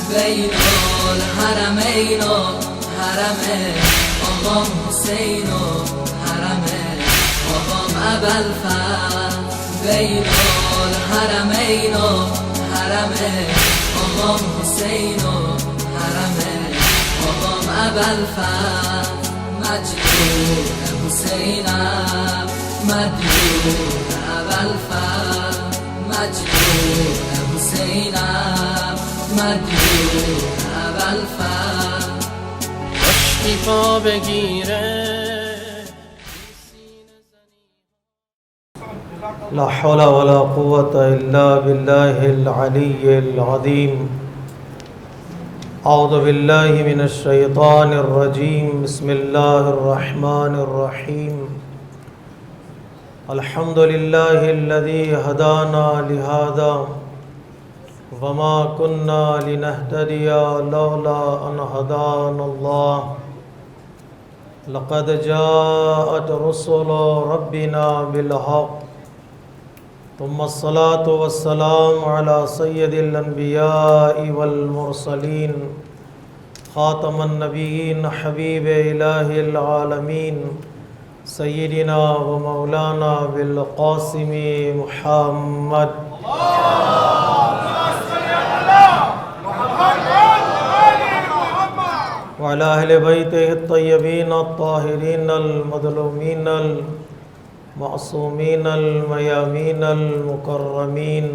بین الحرمین و حرم آقام حسین و حرم آقام ابوالفضل. بین الحرمین و حرم آقام حسین و حرم آقام ابوالفضل. مجنون حسینم مدیون ابوالفضل. مجنون حسینم مدیون ابوالفضل. مشتی پا بگیره لا حول ولا قوة إلا بالله العلي العظيم. أعوذ بالله من الشيطان الرجيم. بسم الله الرحمن الرحيم. الحمد لله الذي هدانا لهذا وما كنا لنهتدي لولا أن هدانا الله. لقد جاءت رسل ربنا بالحق ثم الصلاة والسلام على سيد الأنبياء والمرسلين خاتم النبيين حبيب إله العالمين سيدنا ومولانا بالقاسم محمد. وعلى أهل بيته الطيبين الطاهرين المظلومين المعصومين الميامين المكرمين.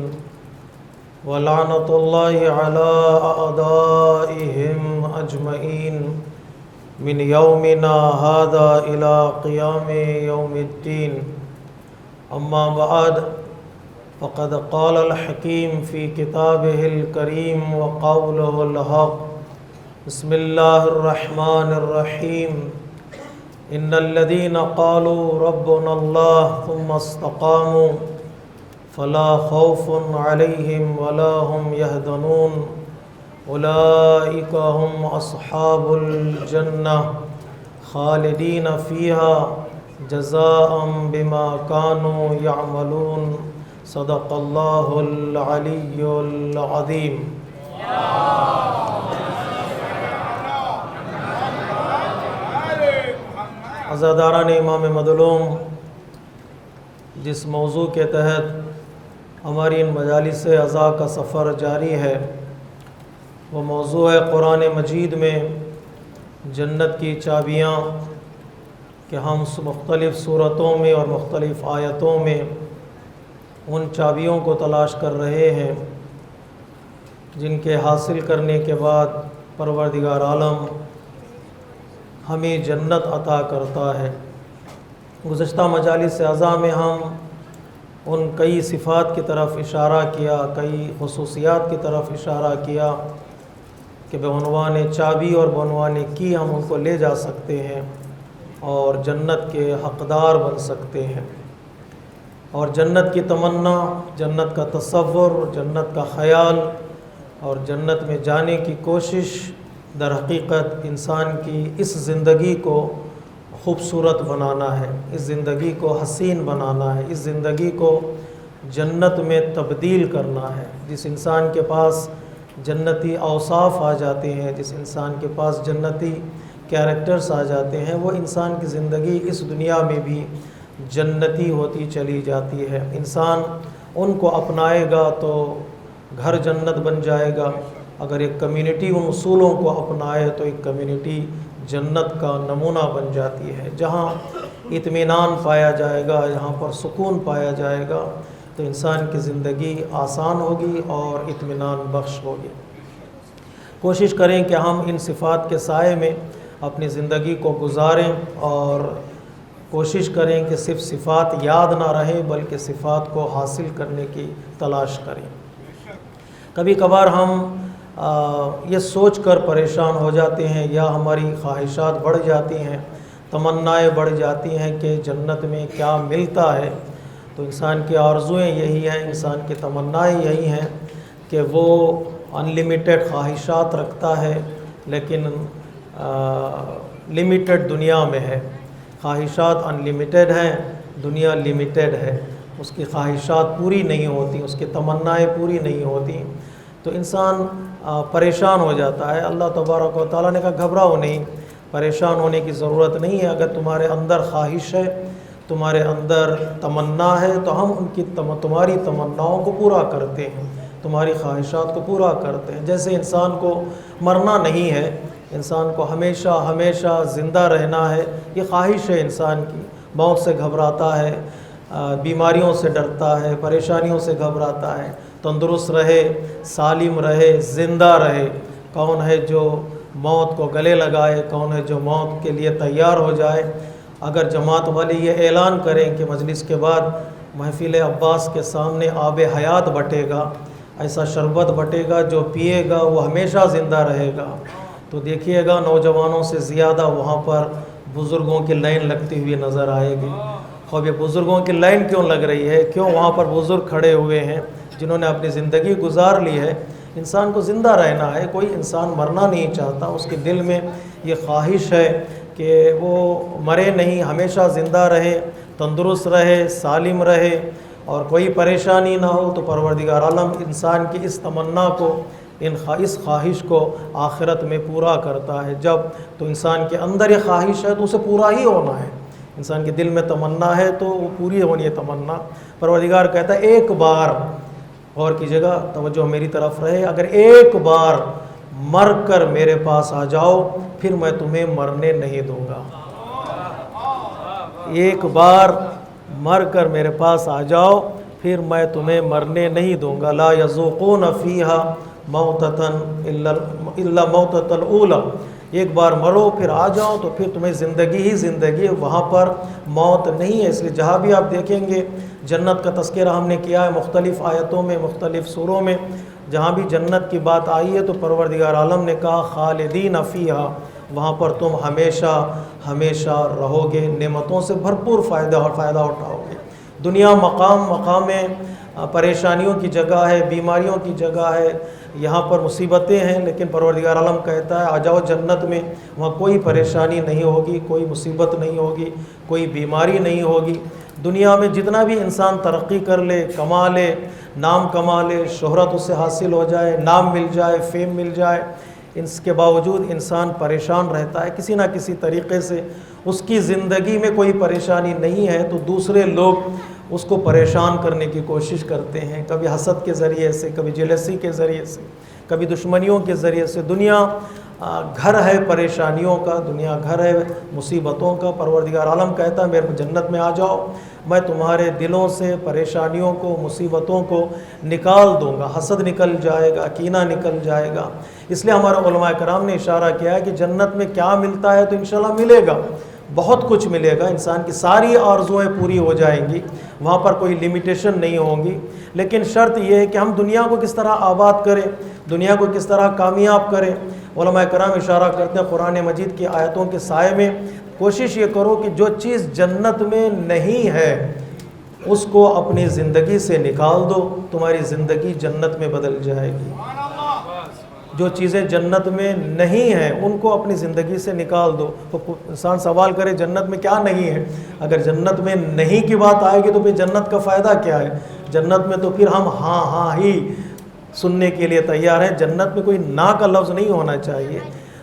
ولعنة الله على أعدائهم أجمعين من يومنا هذا إلى قيام يوم الدين. أما بعد فقد قال الحكيم في كتابه الكريم وقوله الحق. بسم الله الرحمن الرحيم. إن الذين قالوا ربنا الله ثم استقاموا فلا خوف عليهم ولا هم يحزنون أولئك هم أصحاب الجنة خالدين فيها جزاء بما كانوا يعملون. صدق الله العلي العظيم. عزاداران امام مظلوم، جس موضوع کے تحت ہماری ان مجالس عزا کا سفر جاری ہے وہ موضوع ہے قرآن مجید میں جنت کی چابیاں، کہ ہم مختلف صورتوں میں اور مختلف آیتوں میں ان چابیوں کو تلاش کر رہے ہیں جن کے حاصل کرنے کے بعد پروردگار عالم ہمیں جنت عطا کرتا ہے۔ گزشتہ مجالس اعضاء میں ہم ان کئی صفات کی طرف اشارہ کیا، کئی خصوصیات کی طرف اشارہ کیا کہ بعنوان چابی اور بعنوان کی ہم ان کو لے جا سکتے ہیں اور جنت کے حقدار بن سکتے ہیں، اور جنت کی تمنا، جنت کا تصور، جنت کا خیال اور جنت میں جانے کی کوشش در حقیقت انسان کی اس زندگی کو خوبصورت بنانا ہے، اس زندگی کو حسین بنانا ہے، اس زندگی کو جنت میں تبدیل کرنا ہے۔ جس انسان کے پاس جنتی اوصاف آ جاتے ہیں، جس انسان کے پاس جنتی کیریکٹرز آ جاتے ہیں، وہ انسان کی زندگی اس دنیا میں بھی جنتی ہوتی چلی جاتی ہے۔ انسان ان کو اپنائے گا تو گھر جنت بن جائے گا، اگر ایک کمیونٹی ان اصولوں کو اپنائے تو ایک کمیونٹی جنت کا نمونہ بن جاتی ہے۔ جہاں اطمینان پایا جائے گا، جہاں پر سکون پایا جائے گا تو انسان کی زندگی آسان ہوگی اور اطمینان بخش ہوگی۔ کوشش کریں کہ ہم ان صفات کے سائے میں اپنی زندگی کو گزاریں اور کوشش کریں کہ صرف صفات یاد نہ رہیں بلکہ صفات کو حاصل کرنے کی تلاش کریں۔ کبھی کبھار ہم یہ سوچ کر پریشان ہو جاتے ہیں یا ہماری خواہشات بڑھ جاتی ہیں، تمنائیں بڑھ جاتی ہیں کہ جنت میں کیا ملتا ہے، تو انسان کی آرزوئیں یہی ہیں، انسان کی تمنائیں یہی ہیں کہ وہ انلیمیٹڈ خواہشات رکھتا ہے لیکن لمیٹڈ دنیا میں ہے۔ خواہشات انلیمیٹڈ ہیں، دنیا لمیٹڈ ہے، اس کی خواہشات پوری نہیں ہوتی، اس کی تمنائیں پوری نہیں ہوتی۔ تو انسان پریشان ہو جاتا ہے۔ اللہ تبارک و تعالیٰ نے کہا گھبراؤ نہیں، پریشان ہونے کی ضرورت نہیں ہے۔ اگر تمہارے اندر خواہش ہے، تمہارے اندر تمنا ہے، تو ہم تمہاری تمناؤں کو پورا کرتے ہیں، تمہاری خواہشات کو پورا کرتے ہیں۔ جیسے انسان کو مرنا نہیں ہے، انسان کو ہمیشہ ہمیشہ زندہ رہنا ہے، یہ خواہش ہے انسان کی۔ موت سے گھبراتا ہے، بیماریوں سے ڈرتا ہے، پریشانیوں سے گھبراتا ہے۔ تندرست رہے، سالم رہے، زندہ رہے۔ کون ہے جو موت کو گلے لگائے؟ کون ہے جو موت کے لیے تیار ہو جائے؟ اگر جماعت والے یہ اعلان کریں کہ مجلس کے بعد محفل عباس کے سامنے آب حیات بٹے گا، ایسا شربت بٹے گا جو پیے گا وہ ہمیشہ زندہ رہے گا، تو دیکھیے گا نوجوانوں سے زیادہ وہاں پر بزرگوں کی لائن لگتی ہوئی نظر آئے گی۔ خوب یہ بزرگوں کی لائن کیوں لگ رہی ہے؟ کیوں وہاں پر بزرگ کھڑے ہوئے ہیں جنہوں نے اپنی زندگی گزار لی ہے؟ انسان کو زندہ رہنا ہے، کوئی انسان مرنا نہیں چاہتا، اس کے دل میں یہ خواہش ہے کہ وہ مرے نہیں، ہمیشہ زندہ رہے، تندرست رہے، سالم رہے اور کوئی پریشانی نہ ہو۔ تو پروردگار عالم انسان کی اس تمنا کو، اس خواہش کو آخرت میں پورا کرتا ہے۔ جب تو انسان کے اندر یہ خواہش ہے تو اسے پورا ہی ہونا ہے۔ انسان کے دل میں تمنا ہے تو وہ پوری ہونی ہے تمنا۔ پروردگار کہتا ہے ایک بار، غور کیجیے گا، توجہ میری طرف رہے، اگر ایک بار مر کر میرے پاس آ جاؤ پھر میں تمہیں مرنے نہیں دوں گا۔ ایک بار مر کر میرے پاس آ جاؤ پھر میں تمہیں مرنے نہیں دوں گا۔ لا یذوقون فیہا موتۃ الا موتۃ الاولی، ایک بار مرو پھر آ جاؤ تو پھر تمہیں زندگی ہی زندگی، وہاں پر موت نہیں ہے۔ اس لیے جہاں بھی آپ دیکھیں گے جنت کا تذکرہ ہم نے کیا ہے مختلف آیتوں میں، مختلف سوروں میں، جہاں بھی جنت کی بات آئی ہے تو پروردگار عالم نے کہا خالدین فیہا، وہاں پر تم ہمیشہ ہمیشہ رہو گے، نعمتوں سے بھرپور فائدہ اٹھاؤ گے۔ دنیا مقام پریشانیوں کی جگہ ہے، بیماریوں کی جگہ ہے، یہاں پر مصیبتیں ہیں، لیکن پروردگار عالم کہتا ہے آ جاؤ جنت میں، وہاں کوئی پریشانی نہیں ہوگی، کوئی مصیبت نہیں ہوگی، کوئی بیماری نہیں ہوگی۔ دنیا میں جتنا بھی انسان ترقی کر لے، کما لے، نام کما لے، شہرت اسے حاصل ہو جائے، نام مل جائے، فیم مل جائے، اس کے باوجود انسان پریشان رہتا ہے کسی نہ کسی طریقے سے۔ اس کی زندگی میں کوئی پریشانی نہیں ہے تو دوسرے لوگ اس کو پریشان کرنے کی کوشش کرتے ہیں، کبھی حسد کے ذریعے سے، کبھی جیلسی کے ذریعے سے، کبھی دشمنیوں کے ذریعے سے۔ دنیا گھر ہے پریشانیوں کا، دنیا گھر ہے مصیبتوں کا۔ پروردگار عالم کہتا ہے میرے جنت میں آ جاؤ، میں تمہارے دلوں سے پریشانیوں کو، مصیبتوں کو نکال دوں گا، حسد نکل جائے گا، کینہ نکل جائے گا۔ اس لیے ہمارے علماء کرام نے اشارہ کیا ہے کہ جنت میں کیا ملتا ہے تو انشاءاللہ ملے گا، بہت کچھ ملے گا، انسان کی ساری آرزوئیں پوری ہو جائیں گی، وہاں پر کوئی لمیٹیشن نہیں ہوں گی۔ لیکن شرط یہ ہے کہ ہم دنیا کو کس طرح آباد کریں، دنیا کو کس طرح کامیاب کریں۔ علماء کرام اشارہ کرتے ہیں قرآن مجید کی آیتوں کے سائے میں، کوشش یہ کرو کہ جو چیز جنت میں نہیں ہے اس کو اپنی زندگی سے نکال دو، تمہاری زندگی جنت میں بدل جائے گی۔ جو چیزیں جنت میں نہیں ہیں ان کو اپنی زندگی سے نکال دو۔ تو انسان سوال کرے جنت میں کیا نہیں ہے؟ اگر جنت میں نہیں کی بات آئے گی تو پھر جنت کا فائدہ کیا ہے؟ جنت میں تو پھر ہم ہاں ہی سننے کے لیے تیار ہیں، جنت میں کوئی نا کا لفظ نہیں ہونا چاہیے۔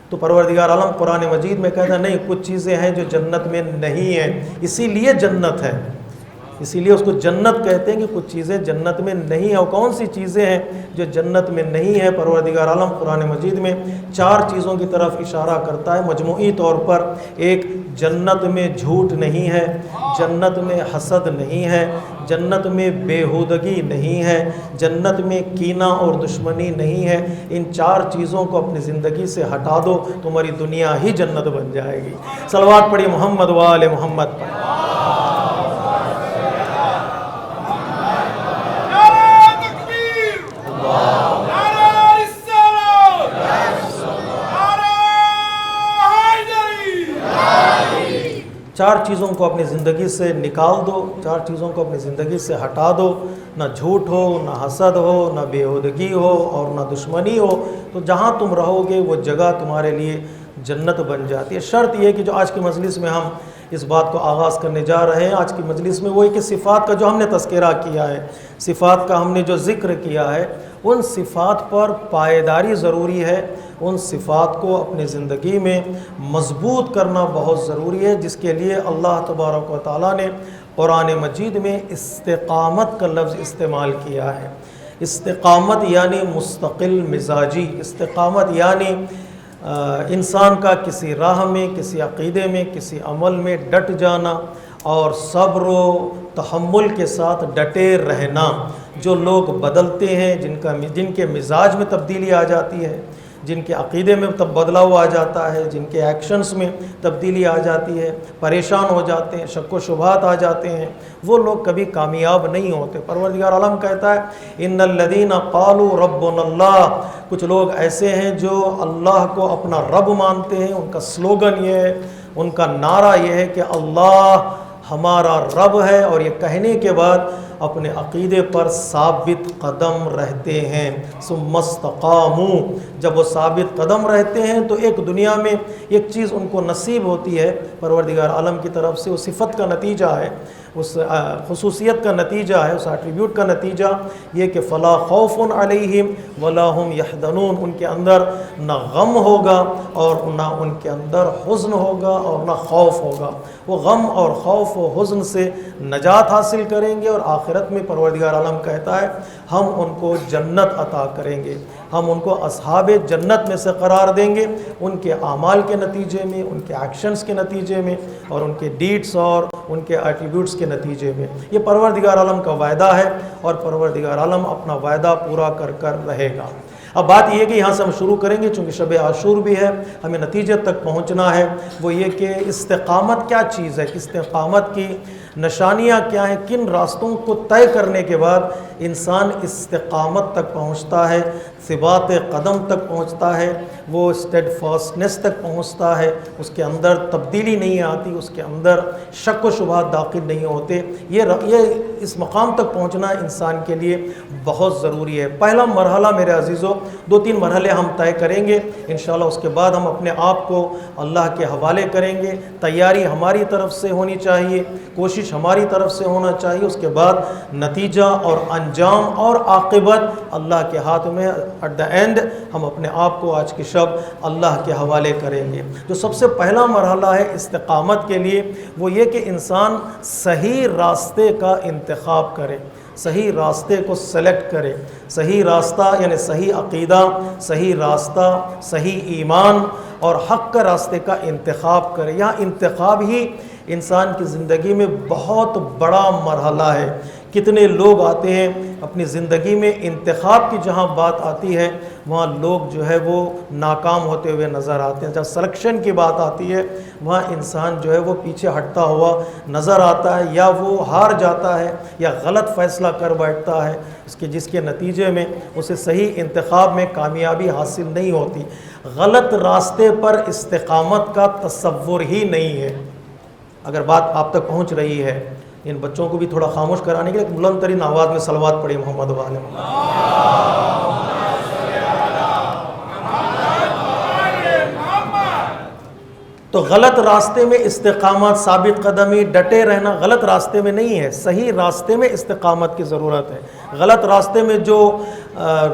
تو پروردگار عالم قرآن مجید میں کہتا ہے نہیں، کچھ چیزیں ہیں جو جنت میں نہیں ہیں، اسی لیے جنت ہے، اسی لیے اس کو جنت کہتے ہیں کہ کچھ چیزیں جنت میں نہیں ہیں۔ اور کون سی چیزیں ہیں جو جنت میں نہیں ہیں؟ پروردگار عالم قرآن مجید میں 4 چیزوں کی طرف اشارہ کرتا ہے مجموعی طور پر۔ ایک، جنت میں جھوٹ نہیں ہے، جنت میں حسد نہیں ہے، جنت میں بےہودگی نہیں ہے، جنت میں کینہ اور دشمنی نہیں ہے۔ ان 4 چیزوں کو اپنی زندگی سے ہٹا دو، تمہاری دنیا ہی جنت بن جائے گی۔ صلوات پڑھی محمد و آل محمد پر۔ چار چیزوں کو اپنی زندگی سے نکال دو، 4 چیزوں کو اپنی زندگی سے ہٹا دو، نہ جھوٹ ہو، نہ حسد ہو، نہ بےہودگی ہو اور نہ دشمنی ہو، تو جہاں تم رہو گے وہ جگہ تمہارے لیے جنت بن جاتی ہے۔ شرط یہ کہ جو آج کی مجلس میں ہم اس بات کو آغاز کرنے جا رہے ہیں آج کی مجلس میں، وہ کہ صفات کا جو ہم نے تذکرہ کیا ہے، صفات کا ہم نے جو ذکر کیا ہے، ان صفات پر پائیداری ضروری ہے، ان صفات کو اپنی زندگی میں مضبوط کرنا بہت ضروری ہے، جس کے لیے اللہ تبارک و تعالیٰ نے قرآن مجید میں استقامت کا لفظ استعمال کیا ہے۔ استقامت یعنی مستقل مزاجی، استقامت یعنی انسان کا کسی راہ میں، کسی عقیدے میں، کسی عمل میں ڈٹ جانا اور صبر و تحمل کے ساتھ ڈٹے رہنا۔ جو لوگ بدلتے ہیں، جن کے مزاج میں تبدیلی آ جاتی ہے، جن کے عقیدے میں تب بدلاؤ آ جاتا ہے، جن کے ایکشنز میں تبدیلی آ جاتی ہے، پریشان ہو جاتے ہیں، شک و شبہات آ جاتے ہیں، وہ لوگ کبھی کامیاب نہیں ہوتے۔ پروردگار عالم کہتا ہے ان الذین قالوا ربنا اللہ، کچھ لوگ ایسے ہیں جو اللہ کو اپنا رب مانتے ہیں، ان کا سلوگن یہ ہے، ان کا نعرہ یہ ہے کہ اللہ ہمارا رب ہے، اور یہ کہنے کے بعد اپنے عقیدے پر ثابت قدم رہتے ہیں۔ ثم استقاموا، جب وہ ثابت قدم رہتے ہیں تو ایک دنیا میں ایک چیز ان کو نصیب ہوتی ہے پروردگار عالم کی طرف سے، وہ صفت کا نتیجہ ہے، اس خصوصیت کا نتیجہ ہے، اس ایٹریبیوٹ کا نتیجہ یہ کہ فلا خوف علیہم ولا هم یحزنون، ان کے اندر نہ غم ہوگا اور نہ ان کے اندر حزن ہوگا اور نہ خوف ہوگا۔ وہ غم اور خوف و حزن سے نجات حاصل کریں گے، اور آخرت میں پروردگار عالم کہتا ہے ہم ان کو جنت عطا کریں گے، ہم ان کو اصحاب جنت میں سے قرار دیں گے، ان کے اعمال کے نتیجے میں، ان کے ایکشنز کے نتیجے میں، اور ان کے ڈیڈز اور ان کے ایٹریبیوٹس کے نتیجے میں۔ یہ پروردگار عالم کا وعدہ ہے، اور پروردگار عالم اپنا وعدہ پورا کر رہے گا۔ اب بات یہ ہے کہ یہاں سے ہم شروع کریں گے، چونکہ شب عاشور بھی ہے، ہمیں نتیجے تک پہنچنا ہے، وہ یہ کہ استقامت کیا چیز ہے، استقامت کی نشانیاں کیا ہیں، کن راستوں کو طے کرنے کے بعد انسان استقامت تک پہنچتا ہے، ثبات قدم تک پہنچتا ہے، وہ اسٹیڈ فاسٹنس تک پہنچتا ہے، اس کے اندر تبدیلی نہیں آتی، اس کے اندر شک و شبہات داخل نہیں ہوتے۔ یہ اس مقام تک پہنچنا انسان کے لیے بہت ضروری ہے۔ پہلا مرحلہ میرے عزیزو، 2-3 مرحلے ہم طے کریں گے انشاءاللہ، اس کے بعد ہم اپنے آپ کو اللہ کے حوالے کریں گے۔ تیاری ہماری طرف سے ہونی چاہیے، کوشش ہماری طرف سے ہونا چاہیے، اس کے بعد نتیجہ اور انجام اور عاقبت اللہ کے ہاتھ میں۔ ایٹ دا اینڈ ہم اپنے آپ کو آج کی شب اللہ کے حوالے کریں گے۔ جو سب سے پہلا مرحلہ ہے استقامت کے لیے، وہ یہ کہ انسان صحیح راستے کا انتخاب کرے، صحیح راستے کو سلیکٹ کرے۔ صحیح راستہ یعنی صحیح عقیدہ، صحیح راستہ، صحیح ایمان اور حق کا راستے کا انتخاب کرے۔ یہاں انتخاب ہی انسان کی زندگی میں بہت بڑا مرحلہ ہے۔ کتنے لوگ آتے ہیں اپنی زندگی میں، انتخاب کی جہاں بات آتی ہے وہاں لوگ جو ہے وہ ناکام ہوتے ہوئے نظر آتے ہیں۔ جب سلیکشن کی بات آتی ہے وہاں انسان جو ہے وہ پیچھے ہٹتا ہوا نظر آتا ہے، یا وہ ہار جاتا ہے یا غلط فیصلہ کر بیٹھتا ہے، جس کے نتیجے میں اسے صحیح انتخاب میں کامیابی حاصل نہیں ہوتی۔ غلط راستے پر استقامت کا تصور ہی نہیں ہے۔ اگر بات آپ تک پہنچ رہی ہے، ان بچوں کو بھی تھوڑا خاموش کرانے کے لیے بلند ترین آواز میں صلوات پڑھی محمد و آل محمد۔ تو غلط راستے میں استقامت، ثابت قدمی، ڈٹے رہنا غلط راستے میں نہیں ہے، صحیح راستے میں استقامت کی ضرورت ہے۔ غلط راستے میں جو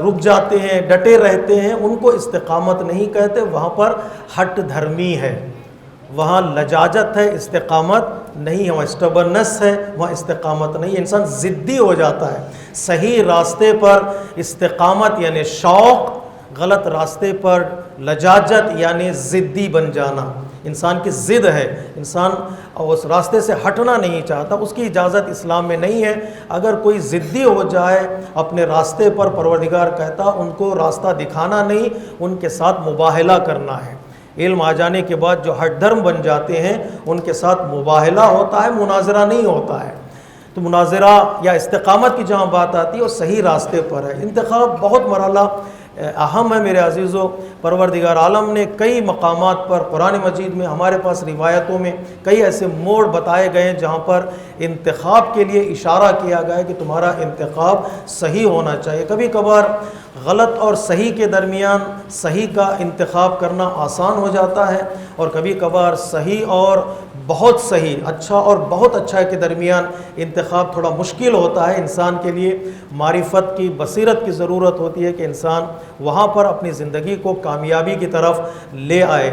رک جاتے ہیں، ڈٹے رہتے ہیں، ان کو استقامت نہیں کہتے، وہاں پر ہٹ دھرمی ہے، وہاں لجاجت ہے، استقامت نہیں ہے، وہاں اسٹبرنس ہے، وہاں استقامت نہیں ہے، انسان ضدی ہو جاتا ہے۔ صحیح راستے پر استقامت یعنی شوق، غلط راستے پر لجاجت یعنی ضدی بن جانا۔ انسان کی ضد ہے، انسان اس راستے سے ہٹنا نہیں چاہتا، اس کی اجازت اسلام میں نہیں ہے۔ اگر کوئی ضدی ہو جائے اپنے راستے پر، پروردگار کہتا ان کو راستہ دکھانا نہیں، ان کے ساتھ مباہلہ کرنا ہے۔ علم آ جانے کے بعد جو ہٹ دھرم بن جاتے ہیں ان کے ساتھ مباہلہ ہوتا ہے، مناظرہ نہیں ہوتا ہے۔ تو مناظرہ یا استقامت کی جہاں بات آتی ہے وہ صحیح راستے پر ہے۔ انتخاب بہت مرحلہ اہم ہے میرے عزیزو۔ پروردگار عالم نے کئی مقامات پر قرآن مجید میں ہمارے پاس روایتوں میں کئی ایسے موڑ بتائے گئے ہیں جہاں پر انتخاب کے لیے اشارہ کیا گیا ہے کہ تمہارا انتخاب صحیح ہونا چاہیے۔ کبھی کبھار غلط اور صحیح کے درمیان صحیح کا انتخاب کرنا آسان ہو جاتا ہے، اور کبھی کبھار صحیح اور بہت صحیح، اچھا اور بہت اچھا کے درمیان انتخاب تھوڑا مشکل ہوتا ہے۔ انسان کے لیے معرفت کی، بصیرت کی ضرورت ہوتی ہے کہ انسان وہاں پر اپنی زندگی کو کامیابی کی طرف لے آئے۔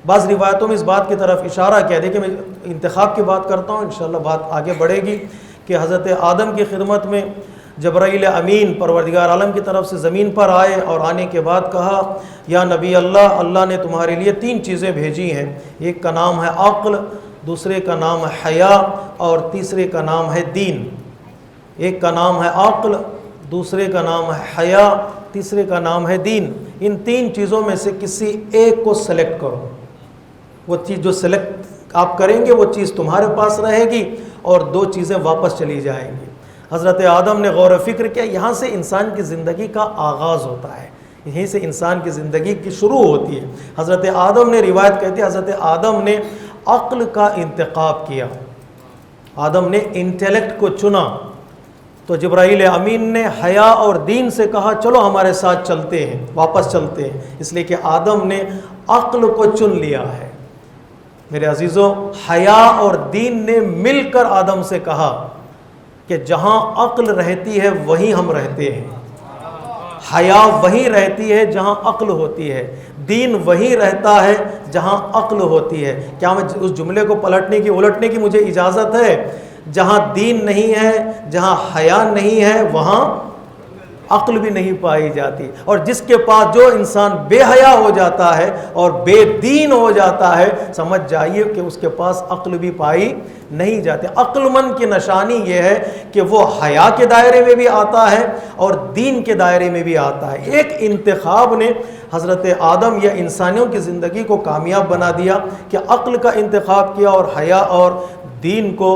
بعض روایتوں میں اس بات کی طرف اشارہ کیا، دیکھیں میں انتخاب کی بات کرتا ہوں، انشاءاللہ بات آگے بڑھے گی، کہ حضرت آدم کی خدمت میں جبرائیل امین پروردگار عالم کی طرف سے زمین پر آئے، اور آنے کے بعد کہا یا نبی اللہ، اللہ نے تمہارے لیے 3 چیزیں بھیجی ہیں، ایک کا نام ہے عقل، دوسرے کا نام ہے حیا، اور تیسرے کا نام ہے دین۔ ایک کا نام ہے عقل، دوسرے کا نام ہے حیا، تیسرے کا نام ہے دین۔ ان 3 چیزوں میں سے کسی ایک کو سلیکٹ کرو، وہ چیز جو سلیکٹ آپ کریں گے وہ چیز تمہارے پاس رہے گی، اور 2 چیزیں واپس چلی جائیں گی۔ حضرت آدم نے غور و فکر کیا، یہاں سے انسان کی زندگی کا آغاز ہوتا ہے، یہیں سے انسان کی زندگی کی شروع ہوتی ہے۔ حضرت آدم نے، روایت کہتی ہے حضرت آدم نے عقل کا انتخاب کیا، آدم نے انٹیلیکٹ کو چنا، تو جبرائیل امین نے حیا اور دین سے کہا چلو ہمارے ساتھ چلتے ہیں، واپس چلتے ہیں، اس لیے کہ آدم نے عقل کو چن لیا ہے۔ میرے عزیزوں، حیا اور دین نے مل کر آدم سے کہا کہ جہاں عقل رہتی ہے وہیں ہم رہتے ہیں، حیا وہیں رہتی ہے جہاں عقل ہوتی ہے، دین وہیں رہتا ہے جہاں عقل ہوتی ہے۔ کیا میں اس جملے کو پلٹنے کی، الٹنے کی مجھے اجازت ہے؟ جہاں دین نہیں ہے، جہاں حیا نہیں ہے، وہاں عقل بھی نہیں پائی جاتی، اور جس کے پاس جو انسان بے حیا ہو جاتا ہے اور بے دین ہو جاتا ہے، سمجھ جائیے کہ اس کے پاس عقل بھی پائی نہیں جاتی۔ عقل مند کی نشانی یہ ہے کہ وہ حیا کے دائرے میں بھی آتا ہے اور دین کے دائرے میں بھی آتا ہے۔ ایک انتخاب نے حضرت آدم یا انسانیوں کی زندگی کو کامیاب بنا دیا کہ عقل کا انتخاب کیا اور حیا اور دین کو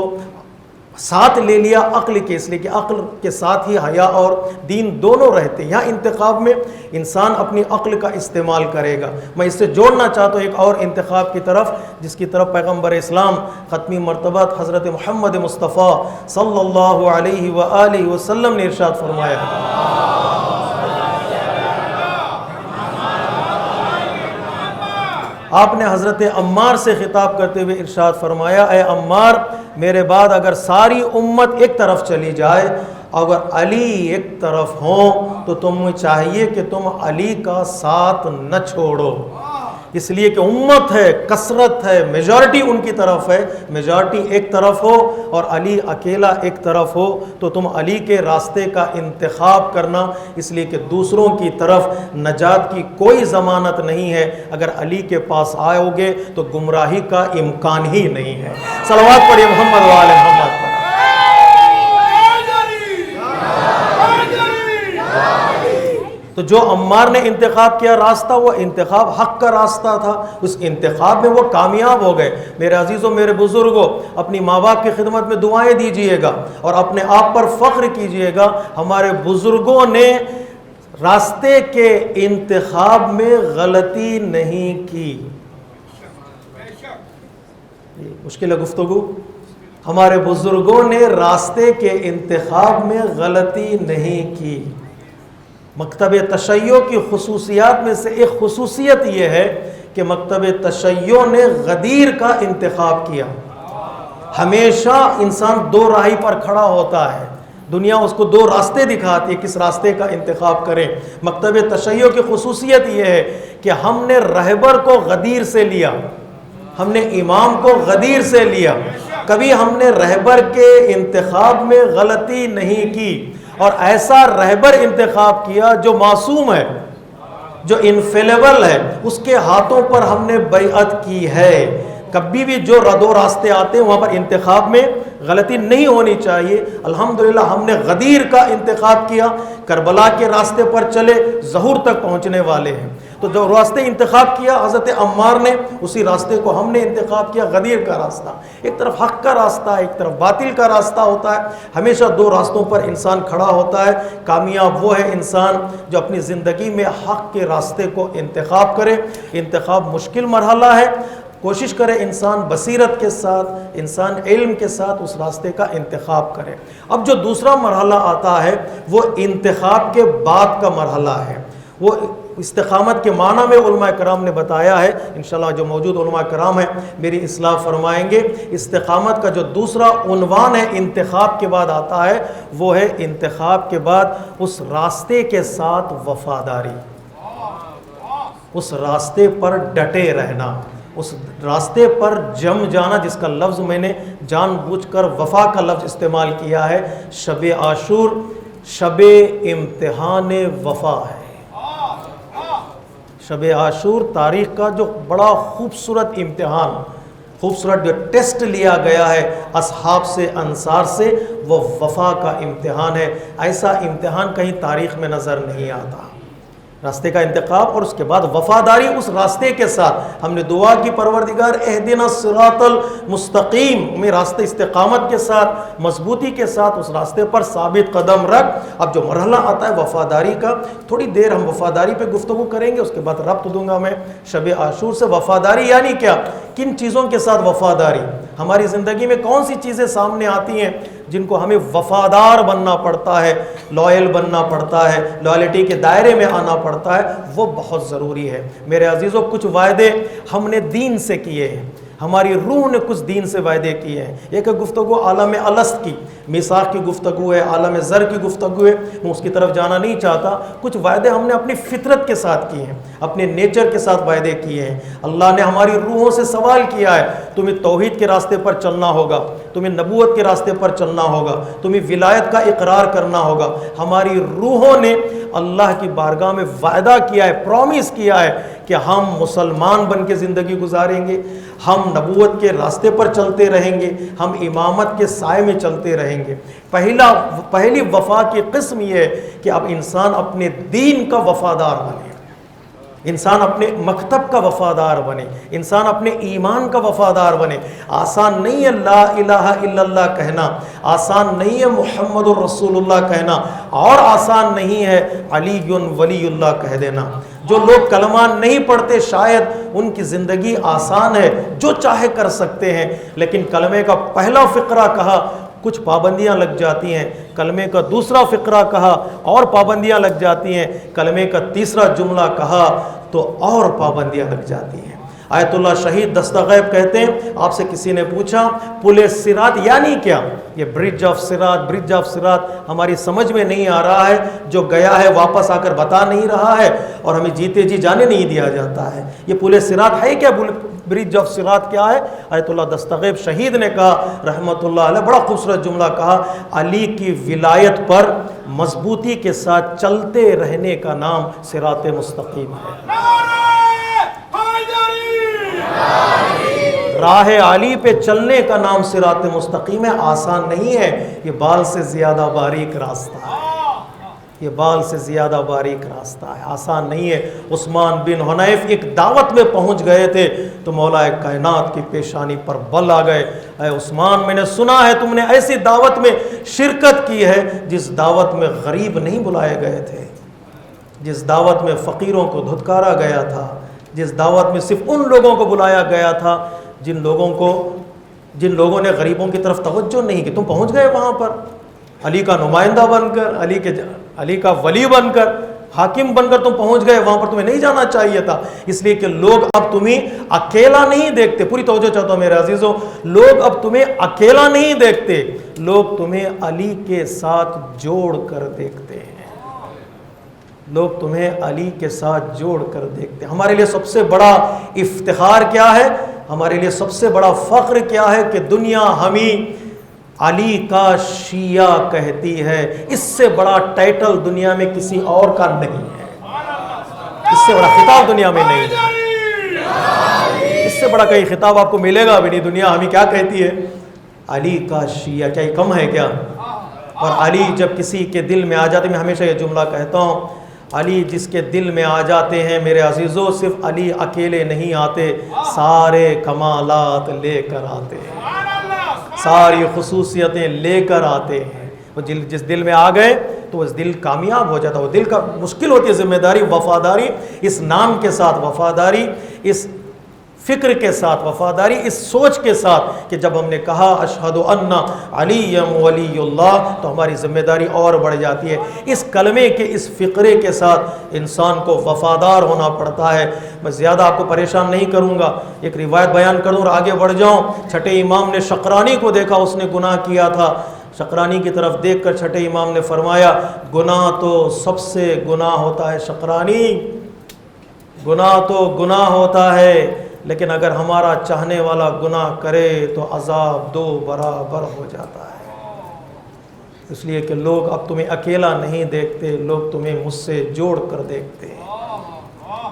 ساتھ لے لیا عقل کے، اس لیے کہ عقل کے ساتھ ہی حیا اور دین دونوں رہتے ہیں۔ یہاں انتخاب میں انسان اپنی عقل کا استعمال کرے گا۔ میں اس سے جوڑنا چاہتا ہوں ایک اور انتخاب کی طرف، جس کی طرف پیغمبر اسلام ختمی مرتبہ حضرت محمد مصطفیٰ صلی اللہ علیہ وآلہ وسلم نے ارشاد فرمایا ہے۔ آپ نے حضرت عمار سے خطاب کرتے ہوئے ارشاد فرمایا، اے عمار، میرے بعد اگر ساری امت ایک طرف چلی جائے، اگر علی ایک طرف ہوں تو تمہیں چاہیے کہ تم علی کا ساتھ نہ چھوڑو، اس لیے کہ امت ہے، کثرت ہے، میجارٹی ان کی طرف ہے، میجارٹی ایک طرف ہو اور علی اکیلا ایک طرف ہو تو تم علی کے راستے کا انتخاب کرنا، اس لیے کہ دوسروں کی طرف نجات کی کوئی ضمانت نہیں ہے، اگر علی کے پاس آؤ گے تو گمراہی کا امکان ہی نہیں ہے۔ صلوات پڑھیے محمد و آل محمد پر۔ تو جو عمار نے انتخاب کیا راستہ، وہ انتخاب حق کا راستہ تھا، اس انتخاب میں وہ کامیاب ہو گئے۔ میرے عزیزوں، میرے بزرگوں، اپنی ماں باپ کی خدمت میں دعائیں دیجئے گا اور اپنے آپ پر فخر کیجئے گا، ہمارے بزرگوں نے راستے کے انتخاب میں غلطی نہیں کی۔ مشکل ہے گفتگو۔ ہمارے بزرگوں نے راستے کے انتخاب میں غلطی نہیں کی۔ مکتب تشیع کی خصوصیات میں سے ایک خصوصیت یہ ہے کہ مکتب تشیع نے غدیر کا انتخاب کیا۔ ہمیشہ انسان 2 راہی پر کھڑا ہوتا ہے، دنیا اس کو 2 راستے دکھاتی ہے، کس راستے کا انتخاب کریں۔ مکتب تشیع کی خصوصیت یہ ہے کہ ہم نے رہبر کو غدیر سے لیا، ہم نے امام کو غدیر سے لیا، کبھی ہم نے رہبر کے انتخاب میں غلطی نہیں کی، اور ایسا رہبر انتخاب کیا جو معصوم ہے، جو انفیلیبل ہے، اس کے ہاتھوں پر ہم نے بیعت کی ہے۔ کبھی بھی جو دو راستے آتے ہیں وہاں پر انتخاب میں غلطی نہیں ہونی چاہیے۔ الحمدللہ ہم نے غدیر کا انتخاب کیا، کربلا کے راستے پر چلے، ظہور تک پہنچنے والے ہیں۔ تو جو راستے انتخاب کیا حضرت عمار نے، اسی راستے کو ہم نے انتخاب کیا، غدیر کا راستہ۔ ایک طرف حق کا راستہ، ایک طرف باطل کا راستہ ہوتا ہے۔ ہمیشہ دو راستوں پر انسان کھڑا ہوتا ہے۔ کامیاب وہ ہے انسان جو اپنی زندگی میں حق کے راستے کو انتخاب کرے۔ انتخاب مشکل مرحلہ ہے، کوشش کرے انسان بصیرت کے ساتھ، انسان علم کے ساتھ اس راستے کا انتخاب کرے۔ اب جو دوسرا مرحلہ آتا ہے وہ انتخاب کے بعد کا مرحلہ ہے۔ وہ استقامت کے معنی میں علماء کرام نے بتایا ہے، انشاءاللہ جو موجود علماء کرام ہیں میری اصلاح فرمائیں گے۔ استقامت کا جو دوسرا عنوان ہے انتخاب کے بعد آتا ہے وہ ہے انتخاب کے بعد اس راستے کے ساتھ وفاداری، اس راستے پر ڈٹے رہنا، اس راستے پر جم جانا، جس کا لفظ میں نے جان بوجھ کر وفا کا لفظ استعمال کیا ہے۔ شب عاشور شب امتحان وفا ہے۔ شب عاشور تاریخ کا جو بڑا خوبصورت امتحان، خوبصورت جو ٹیسٹ لیا گیا ہے اصحاب سے، انصار سے، وہ وفا کا امتحان ہے۔ ایسا امتحان کہیں تاریخ میں نظر نہیں آتا۔ راستے کا انتخاب اور اس کے بعد وفاداری اس راستے کے ساتھ۔ ہم نے دعا کی پروردگار اہدنا الصراط المستقیم، میں راستے استقامت کے ساتھ، مضبوطی کے ساتھ اس راستے پر ثابت قدم رکھ۔ اب جو مرحلہ آتا ہے وفاداری کا، تھوڑی دیر ہم وفاداری پہ گفتگو کریں گے، اس کے بعد ربط دوں گا میں شب عاشور سے۔ وفاداری یعنی کیا؟ کن چیزوں کے ساتھ وفاداری؟ ہماری زندگی میں کون سی چیزیں سامنے آتی ہیں جن کو ہمیں وفادار بننا پڑتا ہے، لائل بننا پڑتا ہے، لائلٹی کے دائرے میں آنا پڑتا ہے، وہ بہت ضروری ہے۔ میرے عزیزوں، کچھ وعدے ہم نے دین سے کیے ہیں، ہماری روح نے کچھ دین سے وعدے کیے ہیں۔ ایک گفتگو عالم الست کی، میثاق کی گفتگو ہے، عالم زر کی گفتگو ہے، میں اس کی طرف جانا نہیں چاہتا۔ کچھ وعدے ہم نے اپنی فطرت کے ساتھ کیے ہیں، اپنے نیچر کے ساتھ وعدے کیے ہیں۔ اللہ نے ہماری روحوں سے سوال کیا ہے، تمہیں توحید کے راستے پر چلنا ہوگا، تمہیں نبوت کے راستے پر چلنا ہوگا، تمہیں ولایت کا اقرار کرنا ہوگا۔ ہماری روحوں نے اللہ کی بارگاہ میں وعدہ کیا ہے، پرومس کیا ہے کہ ہم مسلمان بن کے زندگی گزاریں گے، ہم نبوت کے راستے پر چلتے رہیں گے، ہم امامت کے سائے میں چلتے رہیں گے۔ پہلی وفا کی قسم یہ ہے کہ اب انسان اپنے دین کا وفادار بنے، انسان اپنے مکتب کا وفادار بنے، انسان اپنے ایمان کا وفادار بنے۔ آسان نہیں ہے لا الہ الا اللہ کہنا، آسان نہیں ہے محمد الرسول اللہ کہنا، اور آسان نہیں ہے علی ولی اللہ کہہ دینا۔ جو لوگ کلمہ نہیں پڑھتے شاید ان کی زندگی آسان ہے، جو چاہے کر سکتے ہیں، لیکن کلمے کا پہلا فقرہ کہا کچھ پابندیاں لگ جاتی ہیں، کلمے کا دوسرا فقرہ کہا اور پابندیاں لگ جاتی ہیں، کلمے کا تیسرا جملہ کہا تو اور پابندیاں لگ جاتی ہیں۔ آیت اللہ شہید دستغیب کہتے ہیں، آپ سے کسی نے پوچھا پل صراط یعنی کیا؟ یہ برج آف صراط، برج آف صراط ہماری سمجھ میں نہیں آ رہا ہے، جو گیا ہے واپس آ کر بتا نہیں رہا ہے اور ہمیں جیتے جی جانے نہیں دیا جاتا ہے۔ یہ پل صراط ہے کیا؟ برج آف صراط کیا ہے؟ آیت اللہ دستغیب شہید نے کہا رحمت اللہ علیہ، بڑا خوبصورت جملہ کہا، علی کی ولایت پر مضبوطی کے ساتھ چلتے رہنے کا نام صراط مستقیم ہے۔ راہ علی پہ چلنے کا نام صراط مستقیم ہے۔ آسان نہیں ہے، یہ بال سے زیادہ باریک راستہ ہے، یہ بال سے زیادہ باریک راستہ ہے، آسان نہیں ہے۔ عثمان بن حنیف ایک دعوت میں پہنچ گئے تھے تو مولا کائنات کی پیشانی پر بل آ گئے، اے عثمان میں نے سنا ہے تم نے ایسی دعوت میں شرکت کی ہے جس دعوت میں غریب نہیں بلائے گئے تھے، جس دعوت میں فقیروں کو دھتکارا گیا تھا، جس دعوت میں صرف ان لوگوں کو بلایا گیا تھا جن لوگوں نے غریبوں کی طرف توجہ نہیں کی۔ تم پہنچ گئے وہاں پر علی کا نمائندہ بن کر، علی کا ولی بن کر، حاکم بن کر تم پہنچ گئے وہاں پر، تمہیں نہیں جانا چاہیے تھا۔ اس لیے کہ لوگ اب تمہیں اکیلا نہیں دیکھتے، پوری توجہ چاہتا ہوں میرے عزیزوں، لوگ اب تمہیں اکیلا نہیں دیکھتے، لوگ تمہیں علی کے ساتھ جوڑ کر دیکھتے ہیں، لوگ تمہیں علی کے ساتھ جوڑ کر دیکھتے ہیں۔ ہمارے لیے سب سے بڑا افتخار کیا ہے؟ ہمارے لیے سب سے بڑا فخر کیا ہے کہ دنیا ہمیں علی کا شیعہ کہتی ہے۔ اس سے بڑا ٹائٹل دنیا میں کسی اور کا نہیں ہے، اس سے بڑا خطاب دنیا میں نہیں ہے۔ اس سے بڑا کئی خطاب آپ کو ملے گا بھی نہیں. دنیا ہمیں کیا کہتی ہے؟ علی کا شیعہ. کیا یہ کم ہے کیا؟ اور علی جب کسی کے دل میں آ جاتے، میں ہمیشہ یہ جملہ کہتا ہوں، علی جس کے دل میں آ جاتے ہیں میرے عزیزوں، صرف علی اکیلے نہیں آتے، سارے کمالات لے کر آتے ہیں، ساری خصوصیتیں لے کر آتے ہیں. وہ جس دل میں آ گئے تو اس دل کامیاب ہو جاتا ہے. وہ دل کا مشکل ہوتی ہے ذمہ داری، وفاداری اس نام کے ساتھ، وفاداری اس فکر کے ساتھ، وفاداری اس سوچ کے ساتھ کہ جب ہم نے کہا اشہد ان علی ولی اللہ تو ہماری ذمہ داری اور بڑھ جاتی ہے. اس کلمے کے اس فقرے کے ساتھ انسان کو وفادار ہونا پڑتا ہے. میں زیادہ آپ کو پریشان نہیں کروں گا، ایک روایت بیان کروں اور آگے بڑھ جاؤں. چھٹے امام نے شقرانی کو دیکھا، اس نے گناہ کیا تھا. شقرانی کی طرف دیکھ کر چھٹے امام نے فرمایا گناہ تو سب سے گناہ ہوتا ہے شقرانی، گناہ تو گناہ ہوتا ہے، لیکن اگر ہمارا چاہنے والا گناہ کرے تو عذاب 2 برابر ہو جاتا ہے. اس لیے کہ لوگ اب تمہیں اکیلا نہیں دیکھتے، لوگ تمہیں مجھ سے جوڑ کر دیکھتے ہیں،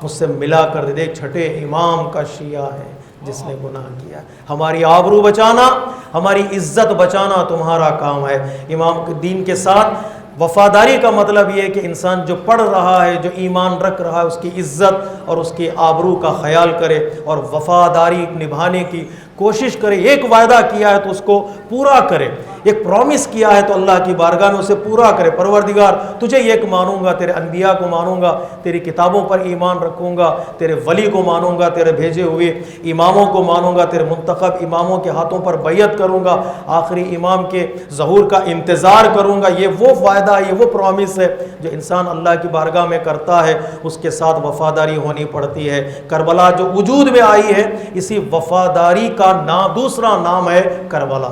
مجھ سے ملا کر دیکھ. چھٹے امام کا شیعہ ہے جس نے گناہ کیا. ہماری آبرو بچانا، ہماری عزت بچانا تمہارا کام ہے. امام کے دین کے ساتھ وفاداری کا مطلب یہ ہے کہ انسان جو پڑھ رہا ہے، جو ایمان رکھ رہا ہے، اس کی عزت اور اس کی آبرو کا خیال کرے اور وفاداری نبھانے کی کوشش کرے. ایک وعدہ کیا ہے تو اس کو پورا کرے، ایک پرومس کیا ہے تو اللہ کی بارگاہ میں اسے پورا کرے. پروردگار تجھے ایک مانوں گا، تیرے انبیاء کو مانوں گا، تیری کتابوں پر ایمان رکھوں گا، تیرے ولی کو مانوں گا، تیرے بھیجے ہوئے اماموں کو مانوں گا، تیرے منتخب اماموں کے ہاتھوں پر بیعت کروں گا، آخری امام کے ظہور کا انتظار کروں گا. یہ وہ وعدہ، یہ وہ پرومس ہے جو انسان اللہ کی بارگاہ میں کرتا ہے. اس کے ساتھ وفاداری ہونی پڑتی ہے. کربلا جو وجود میں آئی ہے، اسی وفاداری کا دوسرا نام ہے کربلا.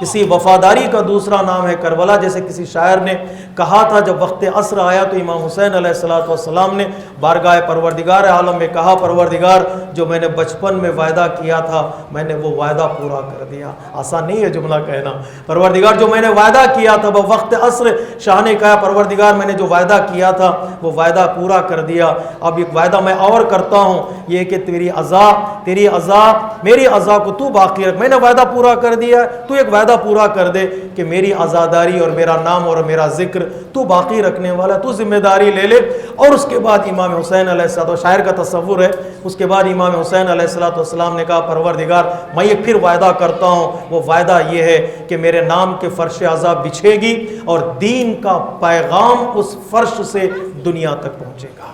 اسی وفاداری کا دوسرا نام ہے کربلا. جیسے کسی شاعر نے کہا تھا جب وقت عصر آیا تو امام حسین علیہ السلام نے بارگاہ پروردگار عالم میں کہا پروردگار جو میں نے بچپن میں وعدہ کیا تھا میں نے وہ وعدہ پورا کر دیا. آسان نہیں ہے جملہ کہنا. پروردگار جو میں نے وعدہ کیا تھا وہ وقت عصر شاہ نے کہا پروردگار میں نے جو وعدہ کیا تھا وہ وعدہ پورا کر دیا. اب ایک وعدہ میں اور کرتا ہوں، یہ کہ تیری عذاب میری عذاب کو تو باقی رکھ. میں نے وعدہ پورا کر دیا، تو ایک وعدہ پورا کر دے کہ میری عزاداری اور میرا نام اور میرا ذکر تو باقی رکھنے والا، تو ذمہ داری لے لے. اور اس کے بعد امام حسین علیہ السلام، شاعر کا تصور ہے، اس کے بعد امام حسین علیہ السلام نے کہا پروردگار میں یہ پھر وعدہ کرتا ہوں. وہ وعدہ یہ ہے کہ میرے نام کے فرش عذاب بچھے گی اور دین کا پیغام اس فرش سے دنیا تک پہنچے گا.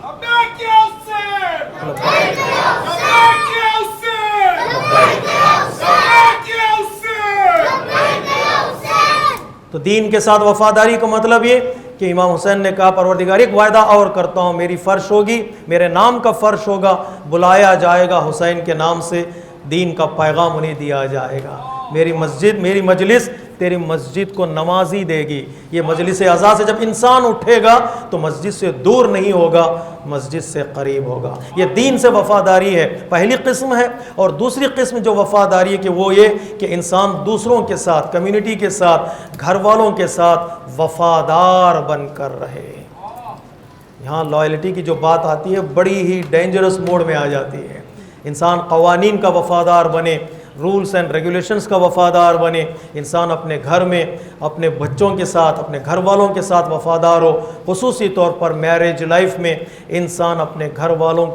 تو دین کے ساتھ وفاداری کا مطلب یہ کہ امام حسین نے کہا پروردگار ایک وعدہ اور کرتا ہوں، میری فرش ہوگی، میرے نام کا فرش ہوگا، بلایا جائے گا حسین کے نام سے، دین کا پیغام انہیں دیا جائے گا. میری مسجد، میری مجلس تیری مسجد کو نمازی دے گی. یہ مجلس عزا سے جب انسان اٹھے گا تو مسجد سے دور نہیں ہوگا، مسجد سے قریب ہوگا. یہ دین سے وفاداری ہے، پہلی قسم ہے. اور دوسری قسم جو وفاداری ہے کہ وہ یہ کہ انسان دوسروں کے ساتھ، کمیونٹی کے ساتھ، گھر والوں کے ساتھ وفادار بن کر رہے. یہاں لائلٹی کی جو بات آتی ہے بڑی ہی ڈینجرس موڈ میں آ جاتی ہے. انسان قوانین کا وفادار بنے، رولز اینڈ ریگولیشنز کا وفادار بنے. انسان اپنے گھر میں اپنے بچوں کے ساتھ، اپنے گھر والوں کے ساتھ وفادار ہو. خصوصی طور پر میرج لائف میں انسان اپنے گھر والوں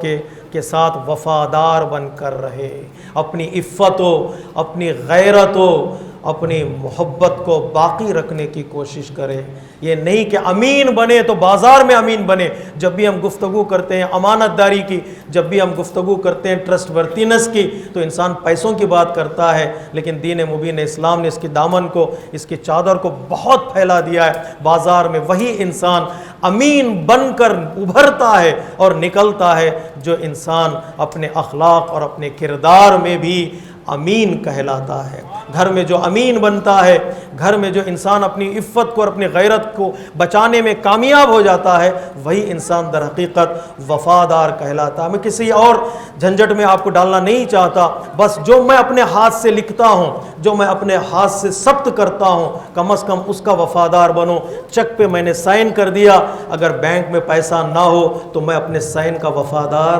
کے ساتھ وفادار بن کر رہے. اپنی عفت ہو، اپنی غیرت ہو، اپنی محبت کو باقی رکھنے کی کوشش کرے. یہ نہیں کہ امین بنے تو بازار میں امین بنے. جب بھی ہم گفتگو کرتے ہیں امانت داری کی، جب بھی ہم گفتگو کرتے ہیں ٹرسٹ ورتھینس کی، تو انسان پیسوں کی بات کرتا ہے، لیکن دین مبین اسلام نے اس کی دامن کو، اس کی چادر کو بہت پھیلا دیا ہے. بازار میں وہی انسان امین بن کر ابھرتا ہے اور نکلتا ہے جو انسان اپنے اخلاق اور اپنے کردار میں بھی امین کہلاتا ہے. گھر میں جو امین بنتا ہے، گھر میں جو انسان اپنی عفت کو اور اپنی غیرت کو بچانے میں کامیاب ہو جاتا ہے، وہی انسان در حقیقت وفادار کہلاتا ہے. میں کسی اور جھنجٹ میں آپ کو ڈالنا نہیں چاہتا. بس جو میں اپنے ہاتھ سے لکھتا ہوں، جو میں اپنے ہاتھ سے ثبت کرتا ہوں، کم از کم اس کا وفادار بنو. چیک پہ میں نے سائن کر دیا، اگر بینک میں پیسہ نہ ہو تو میں اپنے سائن کا وفادار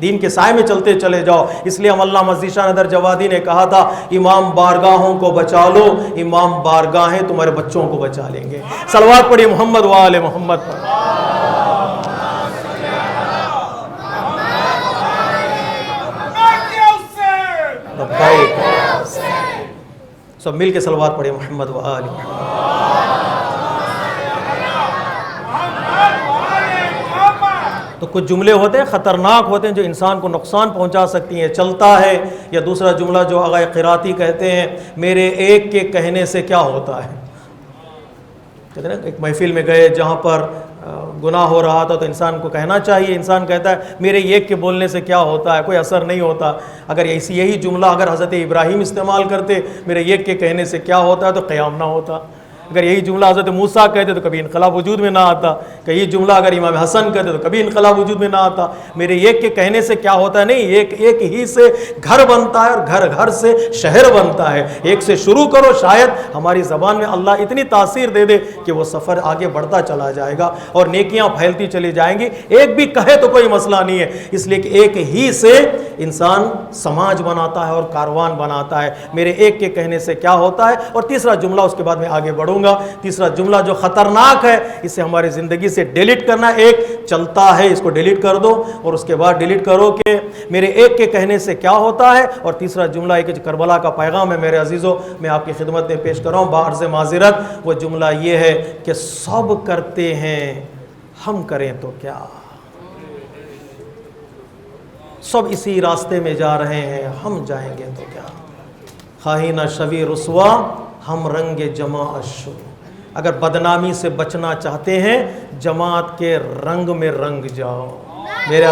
دین کے سائے میں چلتے چلے جاؤ. اس لیے ہم علامہ مزید شاہ ندر جوادی نے کہا تھا امام بارگاہوں کو بچا لو، امام بارگاہیں تمہارے بچوں کو بچا لیں گے. صلوات پڑھیے محمد و آل محمد پر. سب مل کے صلوات پڑھیے محمد و آل محمد. تو کچھ جملے ہوتے ہیں خطرناک ہوتے ہیں جو انسان کو نقصان پہنچا سکتی ہیں. چلتا ہے یا دوسرا جملہ جو آغا قراتی کہتے ہیں میرے ایک کے کہنے سے کیا ہوتا ہے. کہتے ہیں نا ایک محفل میں گئے جہاں پر گناہ ہو رہا تھا تو انسان کو کہنا چاہیے. انسان کہتا ہے میرے ایک کے بولنے سے کیا ہوتا ہے، کوئی اثر نہیں ہوتا. اگر یہی جملہ اگر حضرت ابراہیم استعمال کرتے میرے ایک کے کہنے سے کیا ہوتا ہے تو قیام نہ ہوتا. اگر یہی جملہ حضرت موسیٰ کہتے تو کبھی انقلاب وجود میں نہ آتا. کہ یہ جملہ اگر امام حسن کہتے تو کبھی انقلاب وجود میں نہ آتا. میرے ایک کے کہنے سے کیا ہوتا ہے نہیں، ایک ہی سے گھر بنتا ہے اور گھر سے شہر بنتا ہے. ایک سے شروع کرو، شاید ہماری زبان میں اللہ اتنی تاثیر دے دے کہ وہ سفر آگے بڑھتا چلا جائے گا اور نیکیاں پھیلتی چلی جائیں گی. ایک بھی کہے تو کوئی مسئلہ نہیں ہے، اس لیے کہ ایک ہی سے انسان سماج بناتا ہے اور کاروان بناتا ہے. میرے ایک کے کہنے سے کیا ہوتا ہے. اور تیسرا جملہ اس کے بعد میں آگے بڑھوں گا. تیسرا جملہ جو خطرناک ہے اسے ہماری زندگی سے ڈیلیٹ کرنا. ایک چلتا ہے اس کو ڈیلیٹ کر دو اور اس کے بعد ڈیلیٹ کرو کہ میرے ایک کے کہنے سے کیا ہوتا ہے. اور تیسرا جملہ ایک کربلا کا پیغام ہے میرے عزیزوں، میں آپ کی خدمت میں پیش کر رہا ہوں بعرض معذرت. وہ جملہ یہ ہے کہ سب کرتے ہیں ہم کریں تو کیا. سب اسی راستے میں جا رہے ہیں ہم جائیں گے تو کیا. خواہی نہ شوی رسوا ہم رنگ جماعت شو. اگر بدنامی سے بچنا چاہتے ہیں جماعت کے رنگ میں رنگ جاؤ. میرے